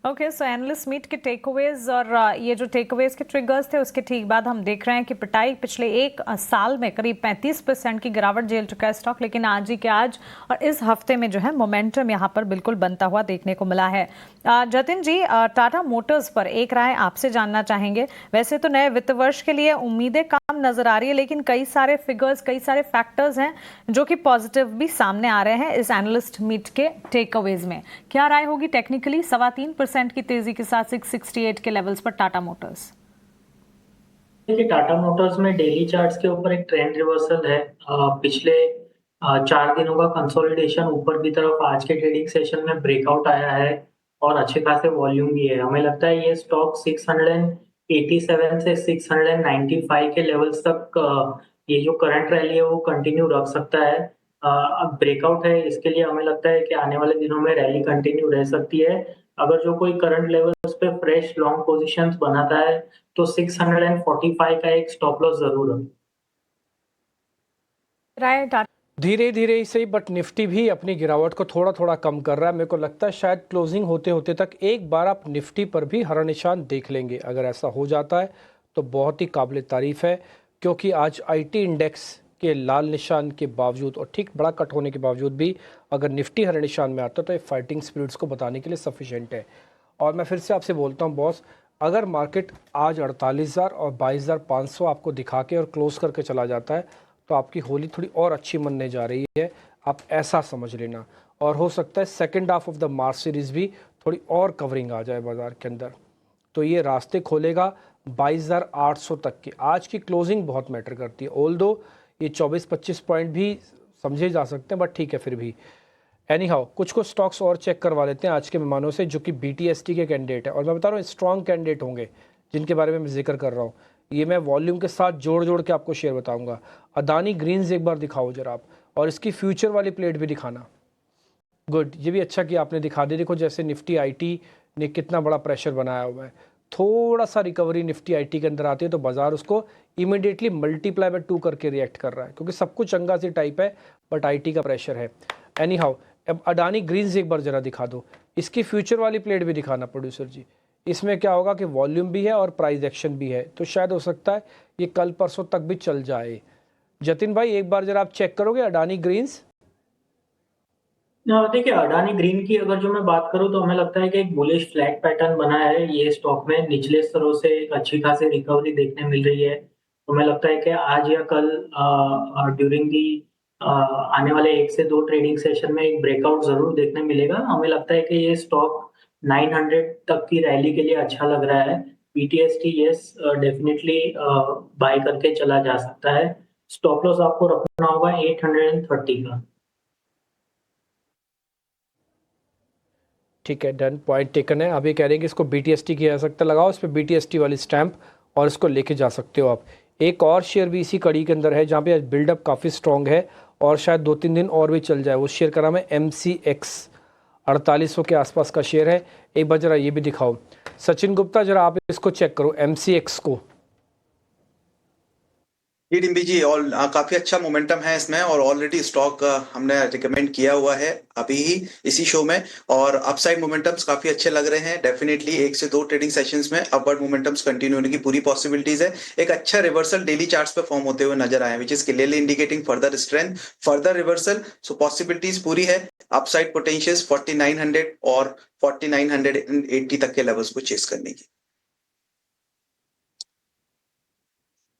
[SPEAKER 3] ओके, सो एनालिस्ट मीट के टेकअवेज और ये जो टेकअवेज के ट्रिगर्स थे उसके ठीक बाद हम देख रहे हैं कि पिटाई पिछले एक साल में करीब 35% की गिरावट झेल चुका है स्टॉक, लेकिन आज ही के आज और इस हफ्ते में जो है मोमेंटम यहाँ पर बिल्कुल बनता हुआ देखने को मिला है। जतिन जी, टाटा मोटर्स पर एक राय आपसे जानना चाहेंगे। वैसे तो नए वित्त वर्ष के लिए उम्मीदें कम नजर आ रही है, लेकिन कई सारे फिगर्स, कई सारे फैक्टर्स हैं जो कि पॉजिटिव भी सामने आ रहे हैं इस एनालिस्ट मीट के टेकअवेज में। क्या राय होगी टेक्निकली 3.25% की तेजी के साथ 668 के लेवल्स पर टाटा मोटर्स?
[SPEAKER 5] देखिए, टाटा मोटर्स में डेली चार्ट्स के ऊपर एक ट्रेंड रिवर्सल है। पिछले 4 दिनों का कंसोलिडेशन ऊपर की तरफ आज के ट्रेडिंग सेशन में ब्रेकआउट आया है और अच्छे खासे वॉल्यूम भी है। हमें लगता है ये स्टॉक 687 से 695 के लेवल्स तक ये जो करंट रैली है वो कंटिन्यू रख सकता है। अब ब्रेकआउट है, इसके लिए हमें लगता है कि आने वाले दिनों में रैली कंटिन्यू रह सकती है। अगर जो कोई करंट लेवल्स पे फ्रेश लॉन्ग पोजीशंस बनाता है तो 645 का एक स्टॉप लॉस जरूर है।
[SPEAKER 3] राय टाटा
[SPEAKER 6] धीरे धीरे ही सही, बट निफ्टी भी अपनी गिरावट को थोड़ा थोड़ा कम कर रहा है। मेरे को लगता है शायद क्लोजिंग होते होते तक एक बार आप निफ्टी पर भी हरा निशान देख लेंगे। अगर ऐसा हो जाता है तो बहुत ही काबिल तारीफ है, क्योंकि आज आईटी इंडेक्स के लाल निशान के बावजूद और ठीक बड़ा कट होने के बावजूद भी अगर निफ्टी हरे निशान में आता तो ये फाइटिंग स्पिरिट्स को बताने के लिए सफिशेंट है। और मैं फिर से आपसे बोलता हूँ बॉस, अगर मार्केट आज 48,000 और 22,500 आपको दिखा के और क्लोज करके चला जाता है तो आपकी होली थोड़ी और अच्छी मनने जा रही है, आप ऐसा समझ लेना। और हो सकता है second half of the March series भी थोड़ी और कवरिंग आ जाए बाज़ार के अंदर, तो ये रास्ते खोलेगा 22,800 तक की। आज की क्लोजिंग बहुत मैटर करती है, ऑल दो ये 24-25 पॉइंट भी समझे जा सकते हैं, बट ठीक है फिर भी। एनी हाउ कुछ स्टॉक्स और चेक करवा लेते हैं आज के मेहमानों से जो कि BTST के कैंडिडेट है, और मैं बता रहा हूँ स्ट्रॉन्ग कैंडिडेट होंगे जिनके बारे में मैं जिक्र कर रहा हूँ। ये मैं वॉल्यूम के साथ जोड़ के आपको शेयर बताऊंगा। अदानी ग्रीन्स एक बार दिखाओ जरा आप, और इसकी फ्यूचर वाली प्लेट भी दिखाना। गुड, ये भी अच्छा कि आपने दिखा दी। देखो जैसे निफ्टी आईटी ने कितना बड़ा प्रेशर बनाया हुआ है, थोड़ा सा रिकवरी निफ्टी आईटी के अंदर आती है तो बाजार उसको इमीडिएटली मल्टीप्लाई बाय 2 करके रिएक्ट कर रहा है, क्योंकि सब कुछ चंगा सी टाइप है, बट आईटी का प्रेशर है। एनी हाउ अब अडानी ग्रीन्स एक बार जरा दिखा दो, इसकी फ्यूचर वाली प्लेट भी दिखाना प्रोड्यूसर जी। इसमें क्या होगा कि वॉल्यूम भी है और प्राइस एक्शन भी है, तो शायद हो सकता है ये कल परसों तक भी चल जाए। जतिन भाई एक बार जरा आप चेक करोगे अडानी ग्रीन्स?
[SPEAKER 5] देखिए, अडानी ग्रीन की अगर जो मैं बात करूं तो हमें लगता है कि एक बुलिश फ्लैग पैटर्न बना है। ये स्टॉक में निचले स्तरों से एक अच्छी खासी रिकवरी देखने मिल रही है। तो हमें लगता है कि आज या कल ड्यूरिंग दी आने वाले 1 से 2 ट्रेडिंग सेशन में एक ब्रेकआउट जरूर देखने मिलेगा। हमें लगता है कि ये स्टॉक 900 तक की रैली के लिए अच्छा लग रहा है। BTST यस डेफिनेटली बाय करके चला जा सकता है। स्टॉप लॉस आपको रखना होगा 830 का।
[SPEAKER 6] ठीक है, डन, पॉइंट टेकन है। अभी कह रहे हैं कि इसको BTST किया जा सकता है, लगाओ इस पर BTST वाली स्टैंप और इसको लेके जा सकते हो आप। एक और शेयर भी इसी कड़ी के अंदर है जहाँ पे आज बिल्डअप काफ़ी स्ट्रॉन्ग है और शायद 2-3 दिन और भी चल जाए। वो शेयर का नाम है MCX, 4800 के आसपास का शेयर है। एक बार जरा ये भी दिखाओ सचिन गुप्ता, जरा आप इसको चेक करो MCX को।
[SPEAKER 2] जी डिम्बी जी, और काफी अच्छा मोमेंटम है इसमें, और ऑलरेडी स्टॉक हमने रिकमेंड किया हुआ है अभी ही इसी शो में, और अपसाइड मोमेंटम्स काफी अच्छे लग रहे हैं। डेफिनेटली 1 से 2 ट्रेडिंग सेशंस में अपवर्ड मोमेंटम्स कंटिन्यू होने की पूरी पॉसिबिलिटीज है। एक अच्छा रिवर्सल डेली चार्ट्स पे फॉर्म होते हुए नजर आए, which is clearly indicating further strength, further reversal. So possibilities पूरी है, अपसाइड पोटेंशियल्स 4900 और 4980 तक के लेवल्स को चेस करने की।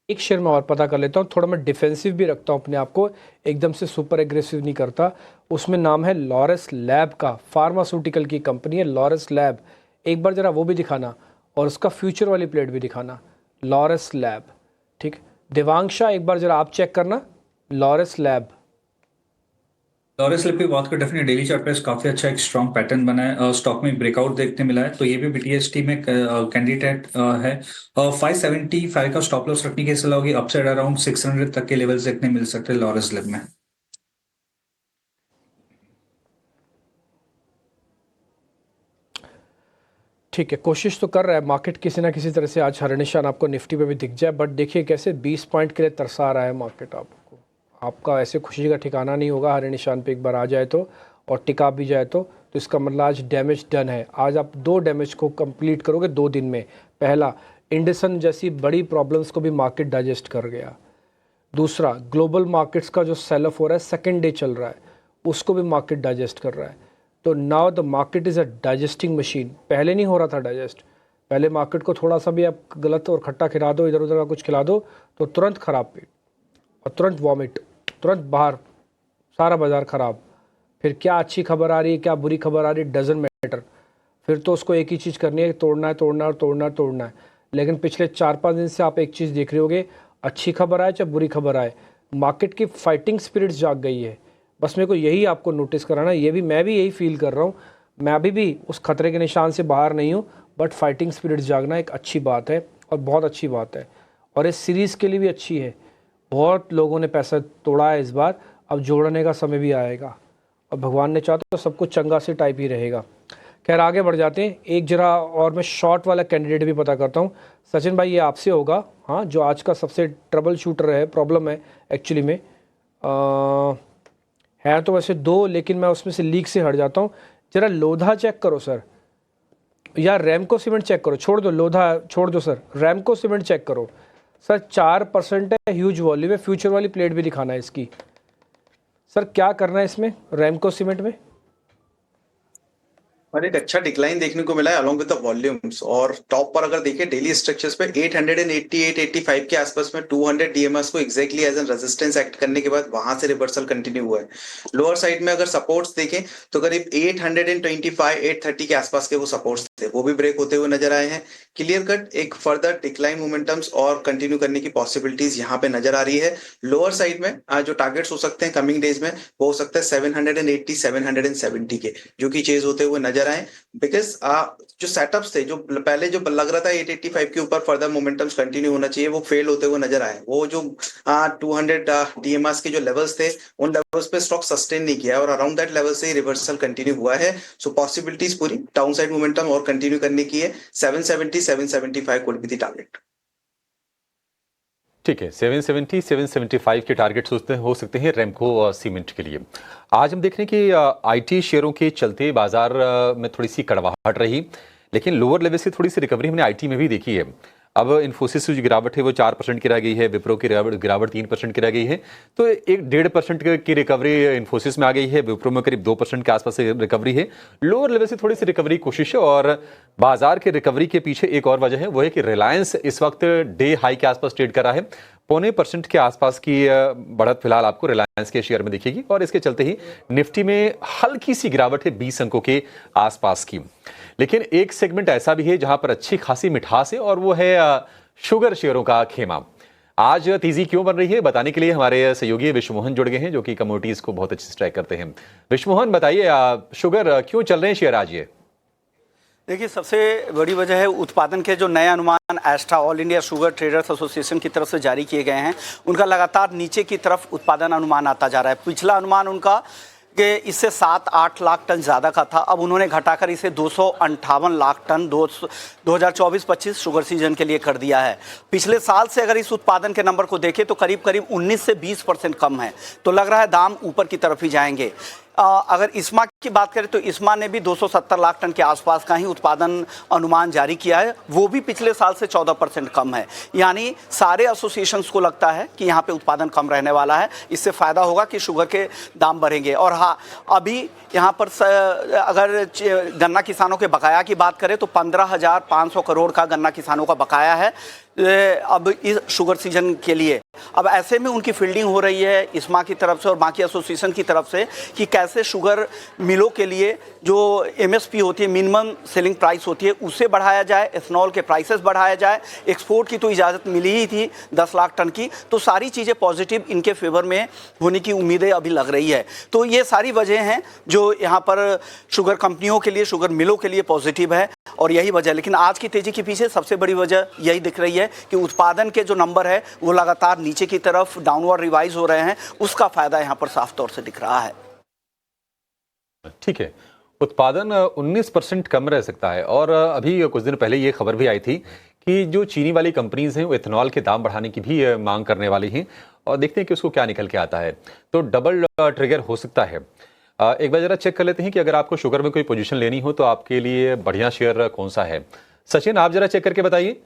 [SPEAKER 6] एक शेयर में और पता कर लेता हूँ, थोड़ा मैं डिफेंसिव भी रखता हूँ अपने आप को, एकदम से सुपर एग्रेसिव नहीं करता। उसमें नाम है लॉरस लैब का, फार्मास्यूटिकल की कंपनी है लॉरस लैब। एक बार जरा वो भी दिखाना और उसका फ्यूचर वाली प्लेट भी दिखाना, लॉरस लैब। ठीक, देवांशा एक बार जरा आप चेक करना लॉरस लैब।
[SPEAKER 4] लॉरस लैब की बात करें, डेफिनेटली डेली चार्ट पे काफी अच्छा एक स्ट्रॉन्ग पैटर्न बना है, स्टॉक में ब्रेकआउट देखने मिला है, तो ये भी BTST में कैंडिडेट है। 575 का स्टॉप लॉस रखने की सलाह होगी, अपसाइड अराउंड 600 तक के लेवल्स देखने मिल सकते हैं लॉरस लैब में।
[SPEAKER 6] ठीक है, कोशिश तो कर रहा है मार्केट किसी ना किसी तरह से आज हर निशान आपको निफ्टी पे भी दिख जाए, बट देखिए कैसे 20 पॉइंट के लिए तरसा रहा है मार्केट। आपका ऐसे खुशी का ठिकाना नहीं होगा हर निशान पे एक बार आ जाए तो, और टिका भी जाए तो इसका मतलब आज डैमेज डन है। आज आप 2 डैमेज को कंप्लीट करोगे 2 दिन में। पहला, इंडसन जैसी बड़ी प्रॉब्लम्स को भी मार्केट डाइजेस्ट कर गया। दूसरा, ग्लोबल मार्केट्स का जो सेल ऑफ हो रहा है, सेकेंड डे चल रहा है, उसको भी मार्केट डाइजेस्ट कर रहा है। तो now the market is a digesting machine. पहले नहीं हो रहा था डाइजेस्ट, पहले मार्केट को थोड़ा सा भी आप गलत और खट्टा खिला दो, इधर उधर का कुछ खिला दो तो तुरंत ख़राब पेट और तुरंत वॉमिट, तुरंत बाहर, सारा बाज़ार ख़राब। फिर क्या अच्छी खबर आ रही है क्या बुरी खबर आ रही है, डजेंट मैटर, फिर तो उसको एक ही चीज़ करनी है, तोड़ना है तोड़ना है और तोड़ना है तोड़ना है। लेकिन पिछले 4-5 दिन से आप एक चीज़ देख रहे होगे, अच्छी खबर आए चाहे बुरी खबर आए, मार्केट की फाइटिंग स्पिरिट्स जाग गई है। बस मेरे को यही आपको नोटिस कराना, मैं भी यही फील कर रहा हूँ। मैं अभी भी उस खतरे के निशान से बाहर नहीं हूँ, बट फाइटिंग स्पिरिट्स जागना एक अच्छी बात है और बहुत अच्छी बात है, और इस सीरीज़ के लिए भी अच्छी है। बहुत लोगों ने पैसा तोड़ा है इस बार, अब जोड़ने का समय भी आएगा, और भगवान ने चाहा तो सब कुछ चंगा से टाइप ही रहेगा। खैर आगे बढ़ जाते हैं, एक जरा और मैं शॉर्ट वाला कैंडिडेट भी पता करता हूँ। सचिन भाई ये आपसे होगा, हाँ, जो आज का सबसे ट्रबल शूटर है, प्रॉब्लम है एक्चुअली में। है तो वैसे 2, लेकिन मैं उसमें से लीक से हट जाता हूँ। जरा लोधा चेक करो सर, या रैमको सीमेंट चेक करो, छोड़ दो लोधा, छोड़ दो सर, रैमको सीमेंट चेक करो सर। 4% है, ह्यूज वॉल्यूम है, फ्यूचर वाली प्लेट भी दिखाना है इसकी। सर क्या करना है इसमें रैमको सीमेंट में?
[SPEAKER 2] और एक अच्छा डिक्लाइन देखने को मिला है अलोंग विद द वॉल्यूम्स, और टॉप पर अगर देखें डेली स्ट्रक्चर्स पे 888-85 के आसपास में 200 डीएमएस को exactly as an resistance act करने के बाद वहां से रिवर्सल कंटिन्यू हुआ है। लोअर साइड में अगर सपोर्ट्स देखें तो करीब 825-830 के आसपास के वो सपोर्ट्स थे, वो भी ब्रेक होते हुए नजर आए हैं। क्लियर कट एक फर्दर डिक्लाइन मोमेंटम्स और कंटिन्यू करने की पॉसिबिलिटीज यहाँ पे नजर आ रही है। लोअर साइड में जो टारगेट्स हो सकते हैं कमिंग डेज में, वो हो सकता है 780-770 के, जो कि चेज होते हुए नजर आए। बिकॉज जो सेटअप्स थे, जो पहले जो लग रहा था 885 के ऊपर फर्दर मोमेंटम्स कंटिन्यू होना चाहिए, वो फेल होते हुए नजर आए। वो जो 200 डीएमएस के जो लेवल्स थे, उन लेवल्स पे स्टॉक सस्टेन नहीं किया, और अराउंड दैट लेवल से ही रिवर्सल कंटिन्यू हुआ है। सो पॉसिबिलिटीज पूरी डाउन साइड मोमेंटम और कंटिन्यू करने की है। 770-775 कुड बी द टारगेट।
[SPEAKER 1] ठीक है, 770-775 के टारगेट्स हो सकते हैं रेमको सीमेंट के लिए। आज हम देख रहे हैं कि आईटी शेयरों के चलते बाजार में थोड़ी सी कड़वाहट रही, लेकिन लोअर लेवल से थोड़ी सी रिकवरी हमने आईटी में भी देखी है। अब इन्फोसिस की जो गिरावट है वो 4% की रह गई है, विप्रो की गिरावट 3% की रह गई है, तो एक 1.5% की रिकवरी इन्फोसिस में आ गई है, विप्रो में करीब 2% के आसपास रिकवरी है। लोअर लेवल से थोड़ी सी रिकवरी की कोशिश है, और बाजार के रिकवरी के पीछे एक और वजह है, वो है कि रिलायंस इस वक्त डे हाई के आसपास ट्रेड कर रहा है। 0.25% के आसपास की बढ़त फिलहाल आपको रिलायंस के शेयर में दिखेगी, और इसके चलते ही निफ्टी में हल्की सी गिरावट है 20 अंकों के आसपास की। लेकिन एक सेगमेंट ऐसा भी है जहां पर अच्छी खासी मिठास है, और वो है शुगर शेयरों का खेमा। आज तेजी क्यों बन रही है बताने के लिए हमारे सहयोगी विश्वमोहन जुड़ गए हैं, जो कि कमोडिटीज को बहुत अच्छे से ट्रैक करते हैं। विश्वमोहन बताइए, शुगर क्यों चल रहे हैं शेयर आज? ये
[SPEAKER 9] देखिए, सबसे बड़ी वजह है उत्पादन के जो नए अनुमान एस्ट्रा All India Sugar Traders Association की तरफ से जारी किए गए हैं, उनका लगातार नीचे की तरफ उत्पादन अनुमान आता जा रहा है। पिछला अनुमान उनका कि इससे 7-8 लाख टन ज़्यादा का था, अब उन्होंने घटाकर इसे 258 लाख टन 2024-25 शुगर सीजन के लिए कर दिया है। पिछले साल से अगर इस उत्पादन के नंबर को देखें तो करीब करीब 19 से 20% कम है, तो लग रहा है दाम ऊपर की तरफ ही जाएंगे। अगर इस्मा की बात करें तो इस्मा ने भी 270 लाख टन के आसपास का ही उत्पादन अनुमान जारी किया है, वो भी पिछले साल से 14% कम है। यानी सारे एसोसिएशंस को लगता है कि यहाँ पे उत्पादन कम रहने वाला है, इससे फ़ायदा होगा कि शुगर के दाम बढ़ेंगे। और हाँ, अभी यहाँ पर अगर गन्ना किसानों के बकाया की बात करें तो 15,500 करोड़ का गन्ना किसानों का बकाया है अब इस शुगर सीजन के लिए। अब ऐसे में उनकी फील्डिंग हो रही है इस्मा की तरफ से और बाकी एसोसिएशन की तरफ से कि कैसे शुगर मिलों के लिए जो एमएसपी होती है, मिनिमम सेलिंग प्राइस होती है, उसे बढ़ाया जाए, एथनॉल के प्राइसेस बढ़ाया जाए। एक्सपोर्ट की तो इजाज़त मिली ही थी 10 लाख टन की, तो सारी चीज़ें पॉजिटिव इनके फेवर में होने की उम्मीदें अभी लग रही है। तो ये सारी वजह हैं जो यहाँ पर शुगर कंपनियों के लिए, शुगर मिलों के लिए पॉजिटिव है और यही वजह। लेकिन आज की तेज़ी के पीछे सबसे बड़ी वजह यही दिख रही है कि उत्पादन के जो नंबर है वो लगातार नीचे की तरफ डाउनवर्ड रिवाइज हो रहे हैं, उसका फायदा यहाँ पर साफ तौर से दिख रहा है।
[SPEAKER 1] ठीक है, उत्पादन 19% कम रह सकता है। और अभी कुछ दिन पहले ये खबर भी आई थी कि जो चीनी वाली कंपनीज हैं वो इथेनॉल के दाम बढ़ाने की भी मांग करने वाली हैं, और देखते हैं कि उसको क्या निकल के आता है। तो डबल ट्रिगर हो सकता है। एक बार जरा चेक कर लेते हैं कि अगर आपको शुगर में कोई पोजीशन लेनी हो तो आपके लिए बढ़िया शेयर कौन सा है। सचिन, आप जरा चेक करके बताइए,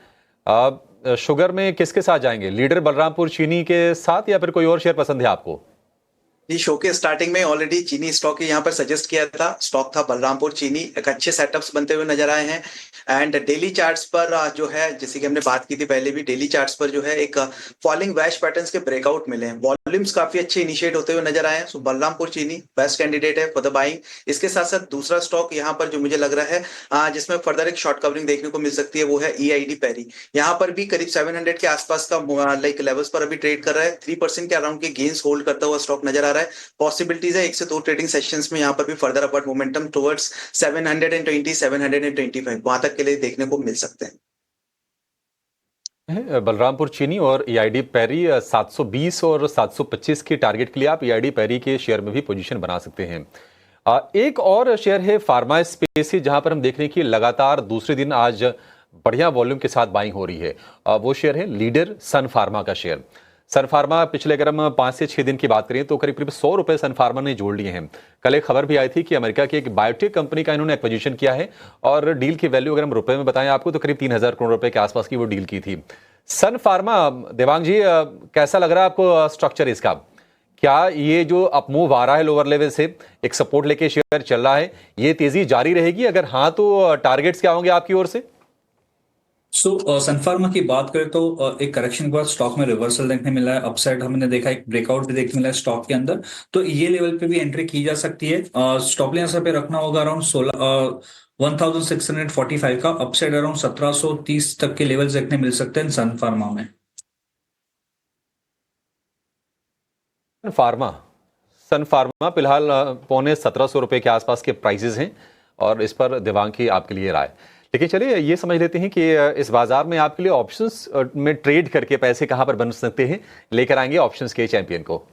[SPEAKER 1] शुगर में किसके साथ जाएंगे? लीडर बलरामपुर चीनी के साथ या फिर कोई और शेयर पसंद है आपको?
[SPEAKER 2] जी, शो के स्टार्टिंग में ऑलरेडी चीनी स्टॉक यहाँ पर सजेस्ट किया था। स्टॉक था बलरामपुर चीनी, एक अच्छे सेटअप्स बनते हुए नजर आए हैं। एंड डेली चार्ट्स पर जो है, जैसे कि हमने बात की थी पहले भी, डेली चार्ट्स पर जो है एक फॉलिंग वैश पैटर्न्स के ब्रेकआउट मिले हैं। वॉल्यूम्स काफी अच्छे इनिशिएट होते हुए नजर आए हैं। सो बलरामपुर चीनी बेस्ट कैंडिडेट है फॉर द बाइंग। इसके साथ साथ दूसरा स्टॉक यहाँ पर जो मुझे लग रहा है जिसमें फर्दर एक शॉर्ट कवरिंग देखने को मिल सकती है, वो है EID पैरी। यहाँ पर भी करीब 700 के आसपास का लाइक लेवल्स पर अभी ट्रेड कर रहा है। 3% के अराउंड के गेन्स होल्ड करता हुआ स्टॉक नजर आ रहा है। पॉसिबिलिटीज है 1 से 2 ट्रेडिंग सेशंस में यहाँ पर भी फर्दर अपवर्ड मोमेंटम टुवर्ड्स 720 725 वहां तक के लिए देखने को मिल सकते हैं।
[SPEAKER 1] बलरामपुर चीनी और EID पैरी 720 और 725 के टारगेट के लिए आप EID पैरी के शेयर में भी पोजीशन बना सकते हैं। एक और शेयर है फार्मा स्पेस, जहां पर हम देख रहे हैं कि लगातार दूसरे दिन आज बढ़िया वॉल्यूम के साथ बाइंग हो रही है। वो शेयर है लीडर सन फार्मा का शेयर। सन फार्मा पिछले अगर हम 5 से 6 दिन की बात करें तो करीब करीब 100 रुपए सन फार्मा ने जोड़ लिए हैं। कल एक खबर भी आई थी कि अमेरिका की एक बायोटेक कंपनी का इन्होंने एक्विजिशन किया है और डील की वैल्यू अगर हम रुपए में बताएं आपको तो करीब 3,000 करोड़ रुपए के आसपास की वो डील की थी। सन फार्मा, देवांग जी, कैसा लग रहा है आपको स्ट्रक्चर इसका? क्या ये जो अपमूव आ रहा है लोअर लेवल से, एक सपोर्ट लेके शेयर चल रहा है, ये तेजी जारी रहेगी? अगर हाँ तो टारगेट्स क्या होंगे आपकी ओर से?
[SPEAKER 4] सन फार्मा की बात करें तो एक करेक्शन के बाद स्टॉक में रिवर्सल देखने मिला है। अपसाइड हमने देखा, एक ब्रेकआउट भी देखने मिला है स्टॉक के अंदर, तो ये लेवल पे भी एंट्री की जा सकती है। स्टॉप लाइन पे रखना होगा अराउंड 16,645 का। अपसाइड अराउंड 1730 तक के लेवल्स देखने मिल सकते हैं सन फार्मा में।
[SPEAKER 1] सन फार्मा फिलहाल 1750 रुपए के आसपास के प्राइसेस हैं और इस पर देवांग की आपके लिए राय। लेकिन चलिए ये समझ लेते हैं कि इस बाजार में आपके लिए ऑप्शंस में ट्रेड करके पैसे कहां पर बन सकते हैं। लेकर आएंगे ऑप्शंस के चैंपियन को।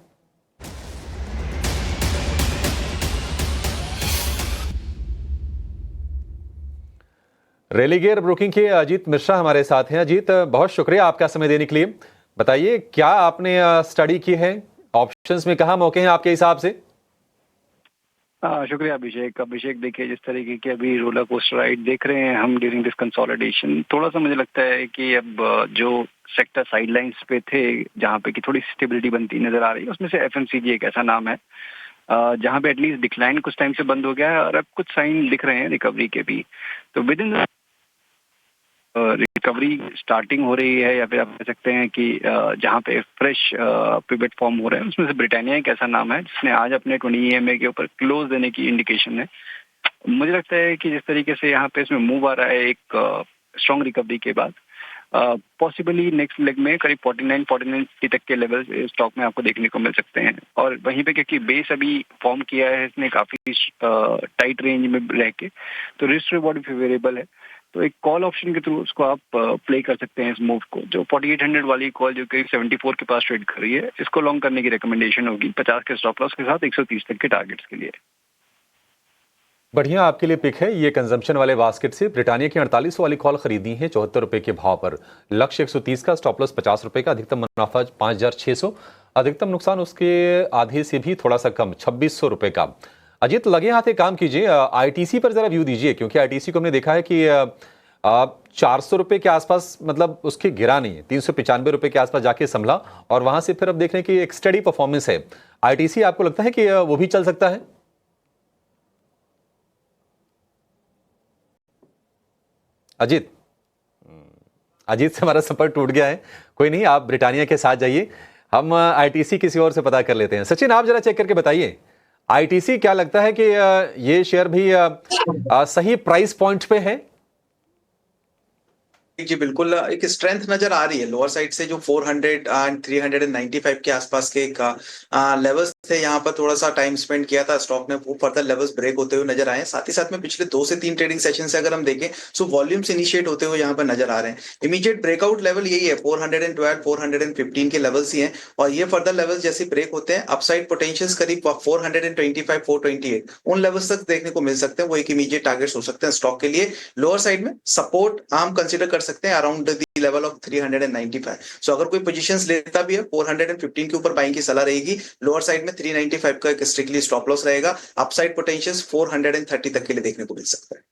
[SPEAKER 1] रेलिगेयर ब्रोकिंग के अजीत मिश्रा हमारे साथ हैं। अजीत, बहुत शुक्रिया आपका समय देने के लिए। बताइए क्या आपने स्टडी की है, ऑप्शंस में कहां मौके हैं आपके हिसाब से?
[SPEAKER 10] शुक्रिया अभिषेक, देखिए जिस तरीके की अभी रोलर कोस्टर राइड देख रहे हैं हम ड्यूरिंग दिस कंसोलिडेशन, थोड़ा सा मुझे लगता है कि अब जो सेक्टर साइडलाइंस पे थे जहां पे कि थोड़ी स्टेबिलिटी बनती नजर आ रही है, उसमें से FMCG एक ऐसा नाम है जहां पे एटलीस्ट डिक्लाइन कुछ टाइम से बंद हो गया है और अब कुछ साइन दिख रहे हैं रिकवरी के भी। तो विद इन रिकवरी स्टार्टिंग हो रही है, या फिर आप कह सकते हैं कि जहां पे फ्रेश पिवट फॉर्म हो रहे हैं, उसमें से ब्रिटानिया एक ऐसा नाम है जिसने आज अपने 20 EMA के ऊपर क्लोज देने की इंडिकेशन है। मुझे लगता है कि जिस तरीके से यहाँ पे इसमें मूव आ रहा है एक स्ट्रॉन्ग रिकवरी के बाद, पॉसिबली नेक्स्ट लेग में करीब 49-49 तक के लेवल स्टॉक में आपको देखने को मिल सकते हैं। और वहीं पे क्योंकि बेस अभी फॉर्म किया है इसने काफी टाइट रेंज में रह के, तो रिस्क रिवॉर्ड फेवरेबल है, तो एक कॉल ऑप्शन के थ्रू उसको आप प्ले कर सकते हैं इस मूव को। जो 4800 वाली कॉल जो करीब 74 के पास ट्रेड कर रही है, इसको लॉन्ग करने की रिकमेंडेशन होगी 50 के स्टॉप लॉस के साथ 130 तक के टारगेट्स के लिए।
[SPEAKER 1] बढ़िया आपके लिए पिक है ये कंजम्पशन वाले बास्केट से। ब्रिटानिया की 48 वाली कॉल खरीदी है 74 रुपए के भाव पर, लक्ष्य 130 का, स्टॉप लॉस 50 रुपए का, अधिकतम मुनाफा 5600, अधिकतम नुकसान उसके आधे से भी थोड़ा सा कम 2600 रुपए का। अजीत लगे हाथ एक काम कीजिए, आईटीसी पर जरा व्यू दीजिए, क्योंकि आईटीसी को हमने देखा है कि 400 रुपए के आसपास मतलब उसके गिरा नहीं है, 395 रुपए के आसपास जाके संभला और वहां से फिर अब देख रहे हैं कि एक स्टडी परफॉर्मेंस है। आईटीसी आपको लगता है कि वो भी चल सकता है? अजीत से हमारा संपर्क टूट गया है, कोई नहीं, आप ब्रिटानिया के साथ जाइए, हम आईटीसी किसी और से पता कर लेते हैं। सचिन आप जरा चेक करके बताइए, आईटीसी क्या लगता है कि ये शेयर भी सही प्राइस पॉइंट पे है?
[SPEAKER 2] जी बिल्कुल, एक स्ट्रेंथ नजर आ रही है लोअर साइड से, जो 400 एंड 395 के आसपास के लेवल्स थे, यहाँ पर थोड़ा सा टाइम स्पेंड किया था स्टॉक ने, वो फर्दर लेवल्स ब्रेक होते हुए नजर आए। साथ ही साथ में पिछले 2 से 3 ट्रेडिंग सेशन से अगर हम देखें, सो वॉल्यूम्स इनिशिएट होते हुए यहाँ पर नजर आ रहे हैं। इमीडिएट ब्रेकआउट लेवल यही है, 412 415 के लेवल्स ही हैं, और ये फर्दर लेवल्स जैसे ब्रेक होते हैं, अपसाइड पोटेंशियल्स करीब 425 428 उन लेवल्स तक देखने को मिल सकते हैं। वो एक इमीडिएट टारगेट्स हो सकते हैं स्टॉक के लिए। लोअर साइड में सपोर्ट हम कंसिडर कर सकते हैं अराउंड द लेवल ऑफ 395। सो अगर कोई पोजीशंस लेता भी है 415 के ऊपर बाइंग की सलाह रहेगी। लोअर साइड में 395 का एक स्ट्रिक्टली स्टॉप लॉस रहेगा। अपसाइड पोटेंशियल्स 430 तक के लिए देखने को मिल सकता है।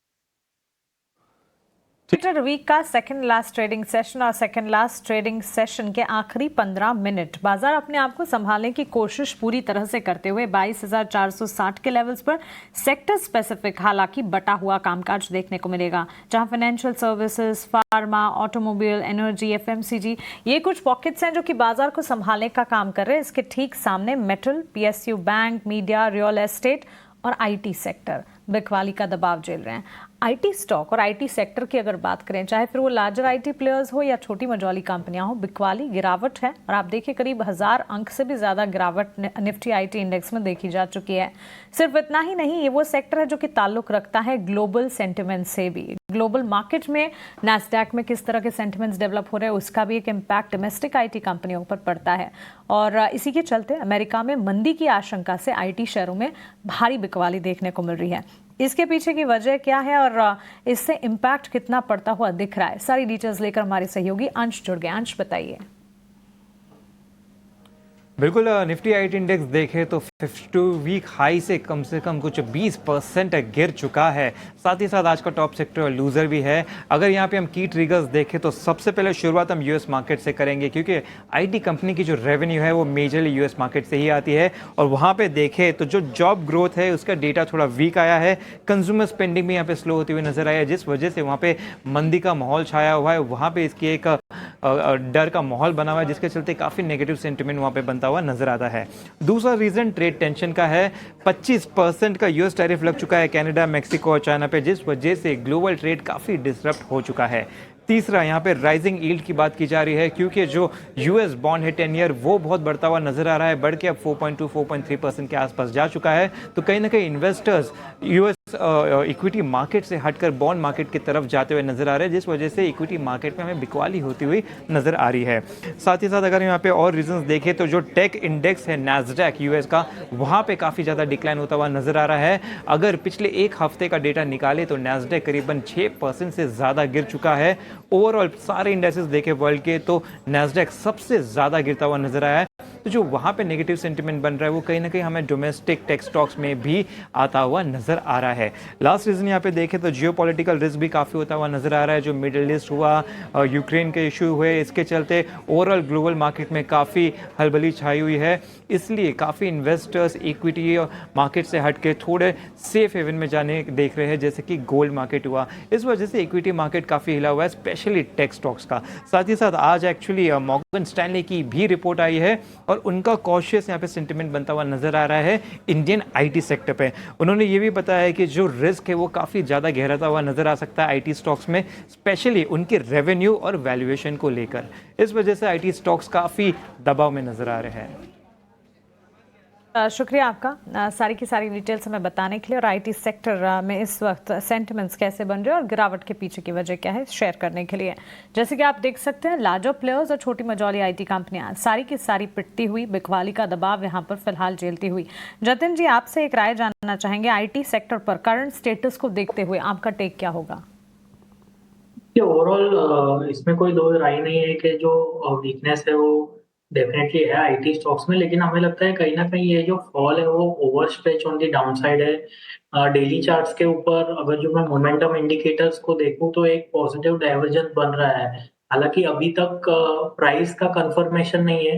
[SPEAKER 3] ट्विटर वीक का सेकंड लास्ट ट्रेडिंग सेशन और सेकंड लास्ट ट्रेडिंग सेशन के आखिरी 15 मिनट बाजार अपने आप को संभालने की कोशिश पूरी तरह से करते हुए 22,460 के लेवल्स पर सेक्टर स्पेसिफिक हालांकि बटा हुआ कामकाज देखने को मिलेगा, जहां financial services, pharma, automobile, energy, FMCG ये कुछ पॉकेट्स हैं जो कि बाजार को संभालने का काम कर रहे हैं। इसके ठीक सामने metal, PSU bank, media, real estate और आईटी सेक्टर बिकवाली का दबाव झेल रहे हैं। आईटी स्टॉक और आईटी सेक्टर की अगर बात करें, चाहे फिर वो लार्जर आईटी प्लेयर्स हो या छोटी मझौली कंपनियां हो, बिकवाली गिरावट है और आप देखिए करीब 1000 अंक से भी ज्यादा गिरावट निफ्टी आईटी इंडेक्स में देखी जा चुकी है। सिर्फ इतना ही नहीं, ये वो सेक्टर है जो कि ताल्लुक रखता है ग्लोबल सेंटिमेंट से भी। ग्लोबल मार्केट में नैस्डैक में किस तरह के सेंटिमेंट्स डेवलप हो रहे हैं, उसका भी एक इम्पैक्ट डोमेस्टिक आईटी कंपनियों पर पड़ता है। और इसी के चलते अमेरिका में मंदी की आशंका से आईटी शेयरों में भारी बिकवाली देखने को मिल रही है। इसके पीछे की वजह क्या है और इससे इम्पैक्ट कितना पड़ता हुआ दिख रहा है, सारी डिटेल्स लेकर हमारे सहयोगी अंश जुड़ गए। अंश बताइए।
[SPEAKER 11] बिल्कुल, निफ्टी आईटी इंडेक्स देखें तो 52 वीक हाई से कम कुछ 20% गिर चुका है। साथ ही साथ आज का टॉप सेक्टर लूजर भी है। अगर यहाँ पे हम की ट्रिगर्स देखें तो सबसे पहले शुरुआत हम यूएस मार्केट से करेंगे, क्योंकि आईटी कंपनी की जो रेवेन्यू है वो मेजरली यूएस मार्केट से ही आती है। और वहाँ पे देखें तो जो जॉब ग्रोथ है उसका डेटा थोड़ा वीक आया है। कंज्यूमर स्पेंडिंग भी यहाँ पे स्लो होती हुई नजर आया है, जिस वजह से वहाँ पे मंदी का माहौल छाया हुआ है। वहाँ पे इसकी एक डर का माहौल बना हुआ है, जिसके चलते काफ़ी नेगेटिव सेंटिमेंट वहाँ पे बनता हुआ नजर आता है। दूसरा रीजन ट्रेड टेंशन का है। 25% का यूएस टैरिफ लग चुका है कनाडा, मेक्सिको और चाइना पे, जिस वजह से ग्लोबल ट्रेड काफ़ी डिसरप्ट हो चुका है। तीसरा, यहाँ पे राइजिंग यील्ड की बात की जा रही है, क्योंकि जो यूएस बॉन्ड है 10 ईयर वो बहुत बढ़ता हुआ नजर आ रहा है, बढ़ के अब 4.2-4.3% के आसपास जा चुका है। तो कहीं ना कहीं इन्वेस्टर्स यूएस इक्विटी मार्केट से हटकर बॉन्ड मार्केट की तरफ जाते हुए नजर आ रहे हैं, जिस वजह से इक्विटी मार्केट में हमें बिकवाली होती हुई नजर आ रही है। साथ ही साथ अगर यहाँ पे और रीजंस देखें तो जो टेक इंडेक्स है नैस्डैक यूएस का, वहाँ पे काफ़ी ज़्यादा डिक्लाइन होता हुआ नजर आ रहा है। अगर पिछले एक हफ्ते का डेटा निकाले तो नैस्डैक करीबन 6% से ज़्यादा गिर चुका है। ओवरऑल सारे इंडेक्सेस देखे वर्ल्ड के तो नैस्डैक सबसे ज़्यादा गिरता हुआ नजर आया है। तो जो वहाँ पे नेगेटिव सेंटिमेंट बन रहा है वो कहीं ना कहीं हमें डोमेस्टिक टेक स्टॉक्स में भी आता हुआ नजर आ रहा है। लास्ट रीजन यहाँ पे देखें तो जियोपॉलिटिकल रिस्क भी काफ़ी होता हुआ नजर आ रहा है। जो मिडिल ईस्ट हुआ, यूक्रेन के इशू हुए, इसके चलते ओवरऑल ग्लोबल मार्केट में काफ़ी हलबली छाई हुई है। इसलिए काफ़ी इन्वेस्टर्स इक्विटी मार्केट से हट के थोड़े सेफ हेवन में जाने देख रहे हैं, जैसे कि गोल्ड मार्केट हुआ। इस वजह से इक्विटी मार्केट काफ़ी हिला हुआ है, स्पेशली टेक स्टॉक्स का। साथ ही साथ आज एक्चुअली मॉर्गन स्टैनली की भी रिपोर्ट आई है और उनका कॉशियस यहाँ पे सेंटिमेंट बनता हुआ नजर आ रहा है इंडियन आईटी सेक्टर पे। उन्होंने ये भी बताया है कि जो रिस्क है वो काफ़ी ज़्यादा गहराता हुआ नजर आ सकता है आईटी स्टॉक्स में, स्पेशली उनके रेवेन्यू और वैल्यूएशन को लेकर। इस वजह से आईटी स्टॉक्स काफ़ी दबाव में नजर आ रहे हैं।
[SPEAKER 3] शुक्रिया आपका सारी की सारी डिटेल्स हमें बताने के लिए, और आईटी सेक्टर में इस वक्त सेंटिमेंट्स कैसे बन रहे हैं और गिरावट के पीछे की वजह क्या है शेयर करने के लिए। जैसे कि आप देख सकते हैं लार्जर प्लेयर्स और छोटी मझौली आईटी कंपनियां सारी की सारी पिटती हुई, बिकवाली का दबाव यहाँ पर फिलहाल झेलती हुई। जतिन जी, आपसे एक राय जानना चाहेंगे आईटी सेक्टर पर करंट स्टेटस को देखते हुए, आपका टेक क्या होगा?
[SPEAKER 5] ओवरऑल इसमें कोई दो राय नहीं है कि जो वीकनेस है वो डेफिनेटली है आईटी स्टॉक्स में, लेकिन हमें लगता है कहीं ना कहीं ये जो फॉल है वो over stretch on the down side है। डेली चार्ट्स के ऊपर अगर जो मैं मोमेंटम इंडिकेटर्स को देखूं तो एक पॉजिटिव डाइवर्जेंस बन रहा है। हालांकि अभी तक प्राइस का कंफर्मेशन नहीं है,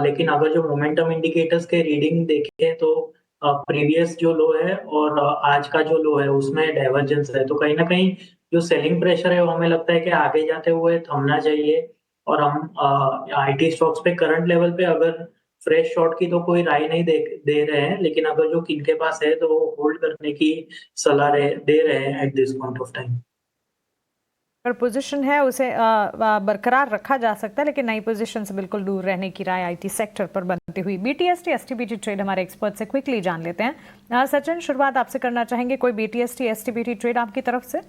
[SPEAKER 5] लेकिन अगर जो मोमेंटम इंडिकेटर्स के रीडिंग देखें तो प्रीवियस जो लो है और आज का जो लो है उसमें डाइवर्जेंस है। तो कहीं ना कहीं जो सेलिंग प्रेशर है वो हमें लगता है कि आगे जाते हुए थमना चाहिए, और हम आईटी स्टॉक्स पे करंट लेवल पे अगर फ्रेश शॉर्ट की तो कोई राय नहीं दे रहे हैं, लेकिन अगर जो किनके पास है तो वो होल्ड करने की सलाह दे रहे हैं at this point of time.
[SPEAKER 3] पर पोजीशन है उसे बरकरार रखा जा सकता है, लेकिन नई पोजीशन से बिल्कुल दूर रहने की राय आईटी सेक्टर पर बनती हुई। बीटीएसटी एसटीबीटी ट्रेड हमारे एक्सपर्ट से क्विकली जान लेते हैं। सचिन, शुरुआत आपसे करना चाहेंगे, कोई बीटीएसटी एसटीबीटी ट्रेड आपकी तरफ से?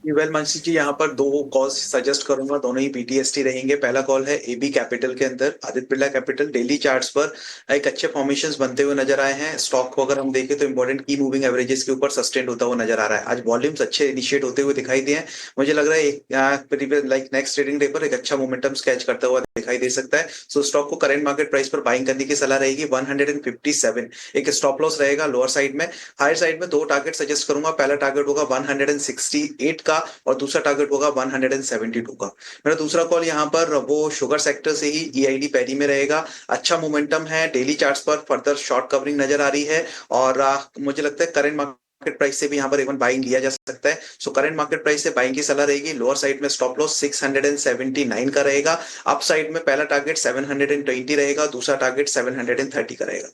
[SPEAKER 2] वेल मानसी जी, यहाँ पर दो कॉल्स सजेस्ट करूंगा, दोनों ही बीटीएसटी रहेंगे। पहला कॉल है एबी कैपिटल के अंदर, Aditya Birla capital. Daily charts पर एक अच्छे फॉर्मेशंस बनते हुए नजर आए हैं। स्टॉक को अगर हम देखें तो इंपॉर्टेंट की मूविंग एवरेजेस के ऊपर सस्टेन होता हुआ नजर आ रहा है। आज वॉल्यूम्स अच्छे इनिशिएट होते हुए दिखाई दिए हैं। मुझे लग रहा है लाइक नेक्स्ट ट्रेडिंग डे पर एक अच्छा मोमेंटम स्केच करता हुआ दिखाई दे सकता है। सो स्टॉक को करंट मार्केट प्राइस पर बाइंग करने की सलाह रहेगी। 157 एक स्टॉप लॉस रहेगा लोअर साइड में। हायर साइड में दो टारगेट सजेस्ट करूंगा। पहला टारगेट होगा 168 का और दूसरा टारगेट होगा 172 का। मेरा दूसरा कॉल यहाँ पर वो शुगर सेक्टर से ही ईआईडी पैरी में रहेगा। अच्छा मोमेंटम है, डेली चार्ट्स पर फर्दर शॉर्ट कवरिंग नजर आ रही है, और मुझे लगता है करंट मार्केट प्राइस से भी यहाँ पर एक बाइंग लिया जा सकता है। सो करंट मार्केट प्राइस से बाइंग की सलाह रहेगी। लोअर साइड में स्टॉप लॉस 679 का रहेगा। अप साइड में पहला टारगेट 720 रहेगा, दूसरा टारगेट 730 का रहेगा।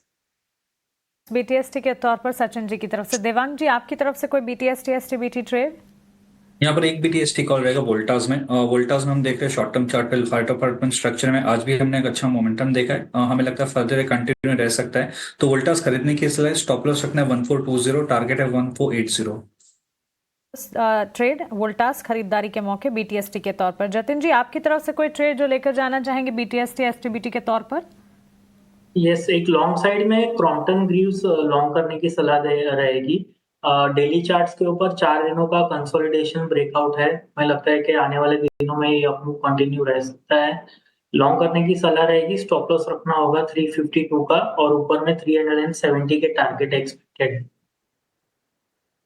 [SPEAKER 3] बीटीएसटी के तौर पर सचिन जी की तरफ से। देवांग जी, आपकी तरफ से कोई बीटीएसटी एसटीबीटी ट्रेड?
[SPEAKER 4] यहाँ पर एक बीटीएसटी कॉल रहेगा वोल्टास में। वोल्टास में हम देख रहे हैं शॉर्ट टर्म चार्ट पे फाइट अपार्टमेंट स्ट्रक्चर में आज भी हमने एक अच्छा मोमेंटम देखा है। हमें लगता है फर्दर कंटिन्यू रह सकता है, तो वोल्टास खरीदने की सलाह। स्टॉप लॉस रखना है 1420, टारगेट है 1480।
[SPEAKER 3] ट्रेड वोल्टास खरीदारी के मौके बीटीएसटी के तौर पर। जतिन जी, आपकी तरफ से कोई ट्रेड जो लेकर जाना चाहेंगे बीटीएसटी एसटीबीटी के तौर पर?
[SPEAKER 5] यस, एक लॉन्ग साइड में क्रॉम्पटन ग्रीव्स लॉन्ग करने की सलाह रहेगी। डेली चार्ट्स के ऊपर 4 दिनों का कंसोलिडेशन ब्रेकआउट है। मुझे लगता है कि आने वाले दिनों में ये अपमूव कंटिन्यू रह सकता है। लॉन्ग करने की सलाह रहेगी। स्टॉप लॉस रखना होगा 352 का और ऊपर में 370 के टारगेट एक्सपेक्टेड।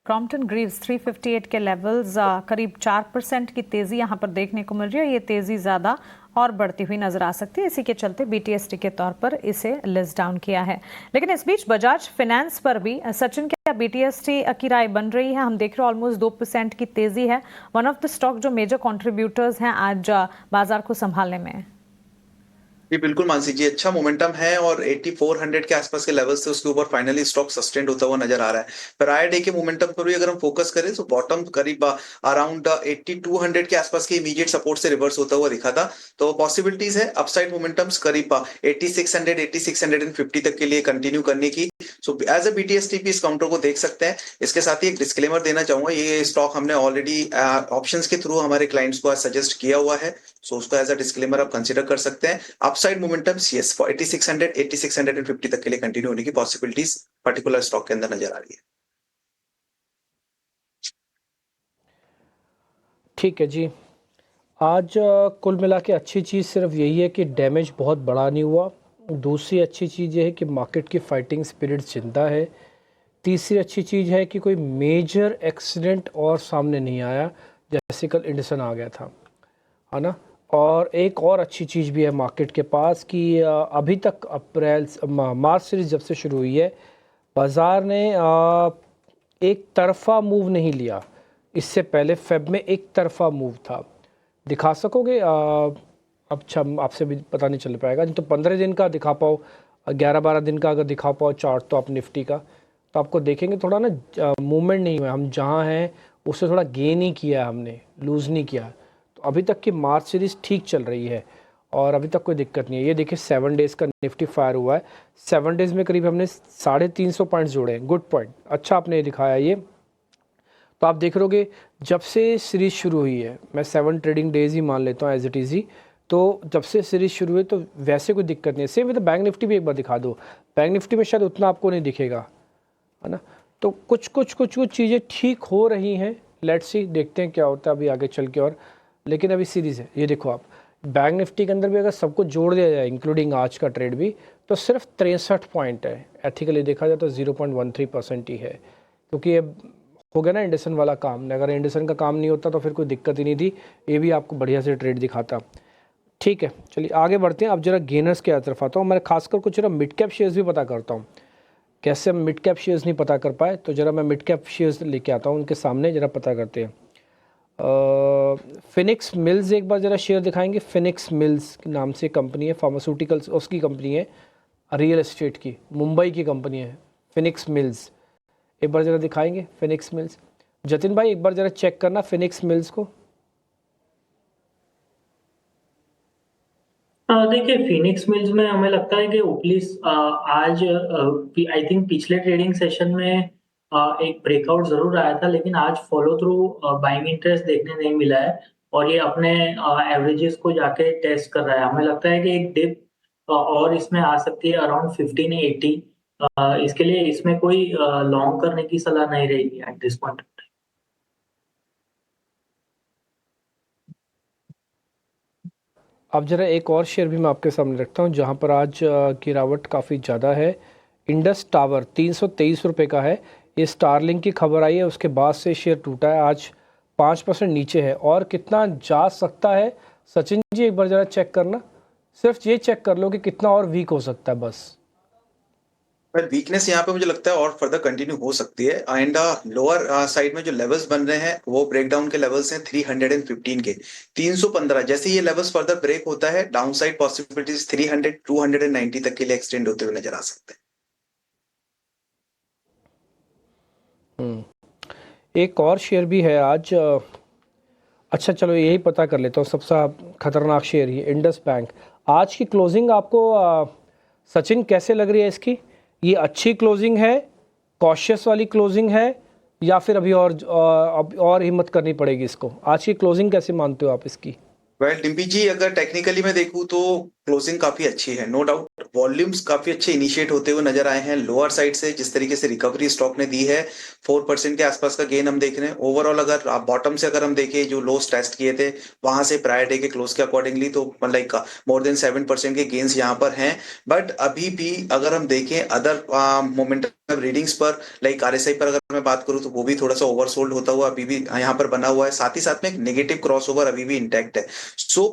[SPEAKER 3] क्रॉम्पटन ग्रीव्स 358 के लेवल्स, करीब 4% की तेजी यहां पर देखने को मिल रही है। ये तेजी ज्यादा और बढ़ती हुई नजर आ सकती है, इसी के चलते बीटीएसटी के तौर पर इसे लिस्ट डाउन किया है। लेकिन इस बीच बजाज फाइनेंस पर भी सचिन, क्या बीटीएसटी की राय बन रही है? हम देख रहे हैं ऑलमोस्ट 2% की तेजी है। वन ऑफ द स्टॉक जो मेजर कंट्रीब्यूटर्स हैं आज बाजार को संभालने में।
[SPEAKER 2] जी बिल्कुल मानसी जी, अच्छा मोमेंटम है और 8400 के आसपास के लेवल से उसके ऊपर फाइनली स्टॉक सस्टेंड होता हुआ नजर आ रहा है। प्रायर डे के मोमेंटम पर भी अगर हम फोकस करें तो बॉटम करीब अराउंड 8200 के आसपास के इमीडिएट सपोर्ट से रिवर्स होता हुआ दिखा था। तो पॉसिबिलिटीज है अपसाइड मोमेंटम्स करीब 8600 8650 तक के लिए कंटिन्यू करने की। सो एज अ बीटीएसटी भी इस काउंटर को देख सकते हैं। इसके साथ ही एक डिस्क्लेमर देना चाहूंगा, ये स्टॉक हमने ऑलरेडी ऑप्शंस के थ्रू हमारे क्लाइंट्स को सजेस्ट किया हुआ है। सो उसको एज अ डिस्क्लेमर आप कंसिडर कर सकते हैं। अपसाइड मोमेंटम्स यस 8600 8650 तक के लिए कंटिन्यू होने की पॉसिबिलिटीज पर्टिकुलर स्टॉक के अंदर नजर आ रही है।
[SPEAKER 6] ठीक है जी, आज कुल मिला के अच्छी चीज़ सिर्फ यही है कि डैमेज बहुत बड़ा नहीं हुआ। दूसरी अच्छी चीज़ ये है कि मार्केट की फाइटिंग स्पिरिट जिंदा है। तीसरी अच्छी चीज़ है कि कोई मेजर एक्सीडेंट और सामने नहीं आया, जैसे कल इंडसन आ गया था, है ना। और एक और अच्छी चीज़ भी है मार्केट के पास कि अभी तक मार्च सीरीज जब से शुरू हुई है, बाज़ार ने एक तरफ़ा मूव नहीं लिया। इससे पहले फेब में एक तरफ़ा मूव था। दिखा सकोगे अच्छा आपसे भी पता नहीं चल पाएगा, नहीं तो 15 दिन का दिखा पाओ, 11-12 दिन का अगर दिखा पाओ चार्ट तो आप निफ्टी का, तो आपको देखेंगे थोड़ा ना मूवमेंट नहीं हुआ, हम जहाँ हैं उससे थोड़ा गेन ही किया है हमने, लूज़ नहीं किया। तो अभी तक की मार्च सीरीज़ ठीक चल रही है और अभी तक कोई दिक्कत नहीं है। ये देखिए 7 डेज़ का निफ्टी फायर हुआ है, 7 डेज़ में करीब हमने 350 पॉइंट्स जोड़े हैं, गुड पॉइंट, अच्छा आपने दिखाया ये। तो आप देख रहोगे जब से सीरीज़ शुरू हुई है, मैं 7 ट्रेडिंग डेज़ ही मान लेता हूँ एज इट इज़ ही, तो जब से सीरीज़ शुरू हुई तो वैसे कोई दिक्कत नहीं है। सेम विद बैंक निफ्टी भी एक बार दिखा दो, बैंक निफ्टी में शायद उतना आपको नहीं दिखेगा, है ना। तो कुछ चीज़ें ठीक हो रही हैं, लेट्स सी, देखते हैं क्या होता है अभी आगे चल के। और लेकिन अभी सीरीज़ है, ये देखो आप बैंक निफ्टी के अंदर भी अगर सबको जोड़ दिया जाए इंक्लूडिंग आज का ट्रेड भी, तो सिर्फ 63 पॉइंट है। एथिकली देखा जाए तो 0.13% ही है, क्योंकि ये हो गया ना एंडरसन वाला काम। अगर एंडरसन का काम नहीं होता तो फिर कोई दिक्कत ही नहीं थी, ये भी आपको बढ़िया से ट्रेड दिखाता। ठीक है, चलिए आगे बढ़ते हैं। अब जरा गेनर्स की तरफ आता हूँ। मैं खासकर कुछ जरा मिड कैप शेयर्स भी पता करता हूँ। कैसे हम मिड कैप शेयर्स नहीं पता कर पाए, तो जरा मैं मिड कैप शेयर्स लेके आता हूँ, उनके सामने जरा पता करते हैं। फिनिक्स मिल्स एक बार ज़रा शेयर दिखाएंगे। फिनिक्स मिल्स के नाम से कंपनी है, फार्मास्यूटिकल्स उसकी कंपनी है, रियल एस्टेट की, मुंबई की कंपनी है फिनिक्स मिल्स। एक बार ज़रा दिखाएंगे फिनिक्स मिल्स। जतिन भाई एक बार ज़रा चेक करना फिनिक्स मिल्स को।
[SPEAKER 5] देखिए फिनिक्स मिल्स में हमें लगता है कि उपलिस आज आई थिंक पिछले ट्रेडिंग सेशन में एक ब्रेकआउट जरूर आया था, लेकिन आज फॉलो थ्रू बाइंग इंटरेस्ट देखने नहीं मिला है और ये अपने एवरेजेस को जाके टेस्ट कर रहा है। हमें लगता है कि एक डिप और इसमें आ सकती है अराउंड 1580। इसके लिए इसमें कोई लॉन्ग करने की सलाह नहीं रहेगी एट दिस पॉइंट।
[SPEAKER 6] अब जरा एक और शेयर भी मैं आपके सामने रखता हूँ जहाँ पर आज गिरावट काफ़ी ज़्यादा है। इंडस टावर 323 रुपये का है। ये स्टारलिंक की खबर आई है, उसके बाद से शेयर टूटा है, आज 5% नीचे है। और कितना जा सकता है सचिन जी एक बार ज़रा चेक करना, सिर्फ ये चेक कर लो कि कितना और वीक हो सकता है बस।
[SPEAKER 2] वीकनेस यहाँ पे मुझे लगता है और फर्दर कंटिन्यू हो सकती है। एंड लोअर साइड में जो लेवल्स बन रहे हैं वो ब्रेकडाउन के लेवल्स हैं 315 के 315। जैसे ये लेवल्स फर्दर ब्रेक होता है, डाउन साइड पॉसिबिलिटीज 300 290 तक के लिए एक्सटेंड होते हुए नजर आ सकते हैं।
[SPEAKER 6] एक और शेयर भी है आज। अच्छा चलो यही पता कर लेता हूँ, सबसे खतरनाक शेयर ही इंडस बैंक। आज की क्लोजिंग आपको सचिन कैसे लग रही है इसकी? ये अच्छी क्लोजिंग है, कॉशियस वाली क्लोजिंग है, या फिर अभी और हिम्मत करनी पड़ेगी इसको? आज की क्लोजिंग कैसे मानते हो आप इसकी?
[SPEAKER 2] वेल डिम्पी जी, अगर टेक्निकली मैं देखूं तो क्लोजिंग काफी अच्छी है, नो डाउट। वॉल्यूम्स काफी अच्छे इनिशिएट होते हुए नजर आए हैं लोअर साइड से। जिस तरीके से रिकवरी स्टॉक ने दी है, 4% के आसपास का गेन हम देख रहे हैं ओवरऑल। अगर आप बॉटम से अगर हम देखें जो लोस टेस्ट किए थे वहां से प्रायर डे के क्लोज के अकॉर्डिंगली, तो लाइक मोर देन 7% के गेन्स यहाँ पर हैं। बट अभी भी अगर हम देखें अदर मोमेंटम रीडिंग्स पर, लाइक RSI पर अगर मैं बात करूं तो वो भी थोड़ा सा ओवरसोल्ड होता हुआ अभी भी यहाँ पर बना हुआ है। साथ ही साथ में एक नेगेटिव क्रॉसओवर अभी भी इंटैक्ट है। सो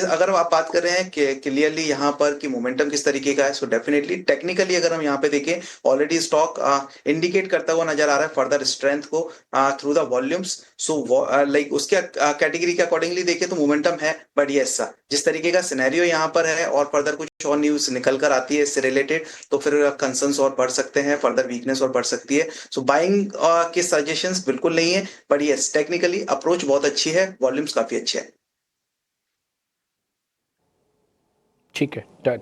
[SPEAKER 2] अगर आप बात कर रहे हैं क्लियरली यहाँ पर कि मोमेंटम किस तरीके का है, सो डेफिनेटली टेक्निकली अगर हम यहाँ पे देखें ऑलरेडी स्टॉक इंडिकेट करता हुआ नजर आ रहा है फर्दर स्ट्रेंथ को through the volumes. So like उसके कैटेगरी के अकॉर्डिंगली देखें तो मोमेंटम है। बट यस जिस तरीके का सिनेरियो यहाँ पर है और फर्दर कुछ और न्यूज निकल कर आती है इससे रिलेटेड, तो फिर कंसर्न्स और बढ़ सकते हैं, फर्दर वीकनेस और बढ़ सकती है। सो बाइंग के सजेशंस बिल्कुल नहीं है, बट यस टेक्निकली अप्रोच बहुत अच्छी है, वॉल्यूम्स काफी अच्छे हैं।
[SPEAKER 6] ठीक है, डन।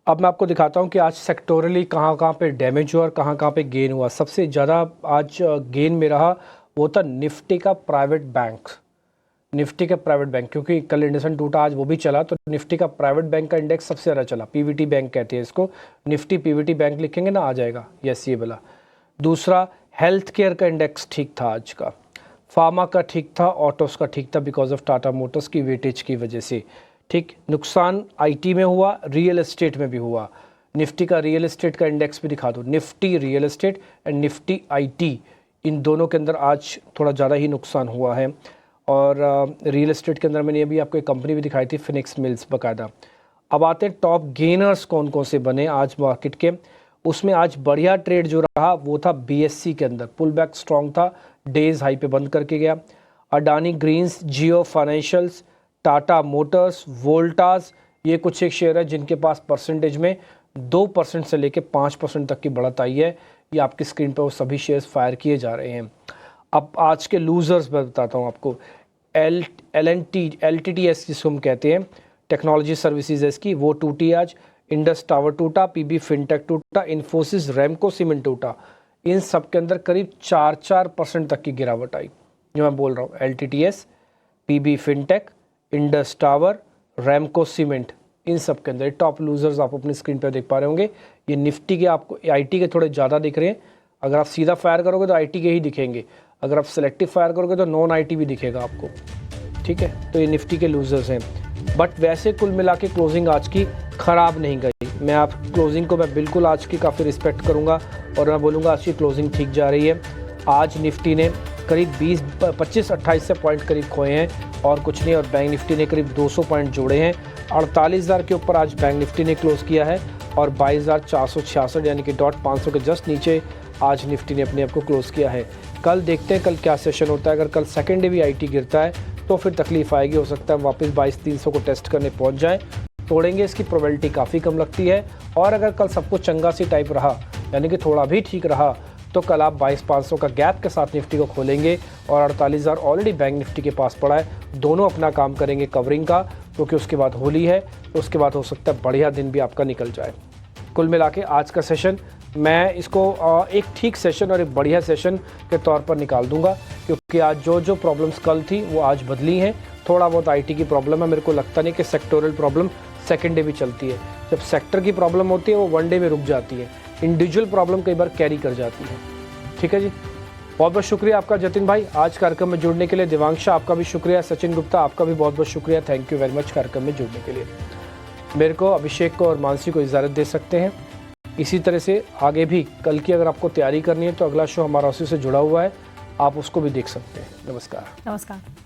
[SPEAKER 6] अब मैं आपको दिखाता हूं कि आज सेक्टोरली कहां पे डैमेज हुआ और कहां पे गेन हुआ। सबसे ज़्यादा आज गेन में रहा वो था निफ्टी का प्राइवेट बैंक। निफ्टी का प्राइवेट बैंक, क्योंकि कल इंडसन टूटा आज वो भी चला, तो निफ्टी का प्राइवेट बैंक का इंडेक्स सबसे ज़्यादा चला। PVT बैंक कहते हैं इसको, निफ्टी PVT बैंक लिखेंगे ना आ जाएगा, यस ये वाला। दूसरा हेल्थ केयर का इंडेक्स ठीक था आज का, फार्मा का ठीक था, ऑटोस का ठीक था बिकॉज ऑफ टाटा मोटर्स की वेटेज की वजह से। ठीक, नुकसान IT में हुआ, रियल एस्टेट में भी हुआ। निफ्टी का रियल एस्टेट का इंडेक्स भी दिखा दो, Nifty real estate and Nifty IT, इन दोनों के अंदर आज थोड़ा ज़्यादा ही नुकसान हुआ है। और रियल एस्टेट के अंदर मैंने अभी आपको एक कंपनी भी दिखाई थी फिनिक्स मिल्स बाकायदा। अब आते हैं टॉप गेनर्स कौन कौन से बने आज मार्केट के। उसमें आज बढ़िया ट्रेड जो रहा वो था BSE के अंदर, पुल बैक स्ट्रॉन्ग था, डेज हाई पे बंद करके गया। अडानी ग्रीन्स, जियो फाइनेंशियल्स, टाटा मोटर्स, वोल्टास, ये कुछ एक शेयर है जिनके पास परसेंटेज में 2% से लेके 5% तक की बढ़त आई है। ये आपकी स्क्रीन पर वो सभी शेयर्स फायर किए जा रहे हैं। अब आज के लूजर्स मैं बताता हूँ आपको। LTTS जिसको हम कहते हैं, टेक्नोलॉजी सर्विसेज है इसकी, वो टूटी आज। इंडस टावर टूटा, PB फिनटेक टूटा, इन्फोसिस, रैमको सीमेंट टूटा। इन सब के अंदर करीब 4% तक की गिरावट आई। जो मैं बोल रहा हूँ, LTTS, PB fintech, Indus tower, Ramco cement, इन सब के अंदर टॉप लूजर्स आप अपनी स्क्रीन पर देख पा रहे होंगे। ये निफ्टी के आपको IT के थोड़े ज़्यादा दिख रहे हैं। अगर आप सीधा फायर करोगे तो IT के ही दिखेंगे, अगर आप सेलेक्टिव फायर करोगे तो नॉन IT भी दिखेगा आपको, ठीक है। तो ये निफ्टी के लूजर्स हैं। बट वैसे कुल मिला के क्लोजिंग आज की ख़राब नहीं गई। मैं आप क्लोजिंग को मैं बिल्कुल आज की काफ़ी रिस्पेक्ट करूँगा और मैं बोलूँगा आज की क्लोजिंग ठीक जा रही है। आज निफ्टी ने करीब 25-28 से पॉइंट करीब खोए हैं और कुछ नहीं, और बैंक निफ्टी ने करीब 200 पॉइंट जोड़े हैं। 48,000 के ऊपर आज बैंक निफ्टी ने क्लोज़ किया है और 22,466 यानी कि .500 के जस्ट नीचे आज निफ्टी ने अपने आप को क्लोज़ किया है। कल देखते हैं कल क्या सेशन होता है। अगर कल सेकेंड डे भी IT गिरता है तो फिर तकलीफ आएगी, हो सकता है वापस 22,300 को टेस्ट करने पहुंच जाए। तोड़ेंगे इसकी प्रोबेबिलिटी काफ़ी कम लगती है। और अगर कल सब कुछ चंगा सी टाइप रहा, यानी कि थोड़ा भी ठीक रहा, तो कल आप 22,500 का गैप के साथ निफ्टी को खोलेंगे और 48,000 ऑलरेडी बैंक निफ्टी के पास पड़ा है। दोनों अपना काम करेंगे कवरिंग का, क्योंकि उसके बाद होली है, तो उसके बाद हो सकता है बढ़िया दिन भी आपका निकल जाए। कुल मिला के आज का सेशन मैं इसको एक ठीक सेशन और एक बढ़िया सेशन के तौर पर निकाल दूंगा, क्योंकि आज जो प्रॉब्लम्स कल थी वो आज बदली हैं। थोड़ा बहुत IT की प्रॉब्लम है, मेरे को लगता नहीं कि सेक्टोरल प्रॉब्लम सेकंड डे भी चलती है। जब सेक्टर की प्रॉब्लम होती है वो वन डे में रुक जाती है, इंडिविजुअल प्रॉब्लम कई बार कैरी कर जाती है। ठीक है जी, बहुत बहुत शुक्रिया आपका जतिन भाई आज कार्यक्रम में जुड़ने के लिए। दिवांशा आपका भी शुक्रिया, सचिन गुप्ता आपका भी बहुत बहुत शुक्रिया, थैंक यू वेरी मच कार्यक्रम में जुड़ने के लिए। मेरे को, अभिषेक को और मानसी को इजाज़त दे सकते हैं। इसी तरह से आगे भी कल की अगर आपको तैयारी करनी है तो अगला शो हमारा उसी से जुड़ा हुआ है, आप उसको भी देख सकते हैं। नमस्कार।
[SPEAKER 3] नमस्कार।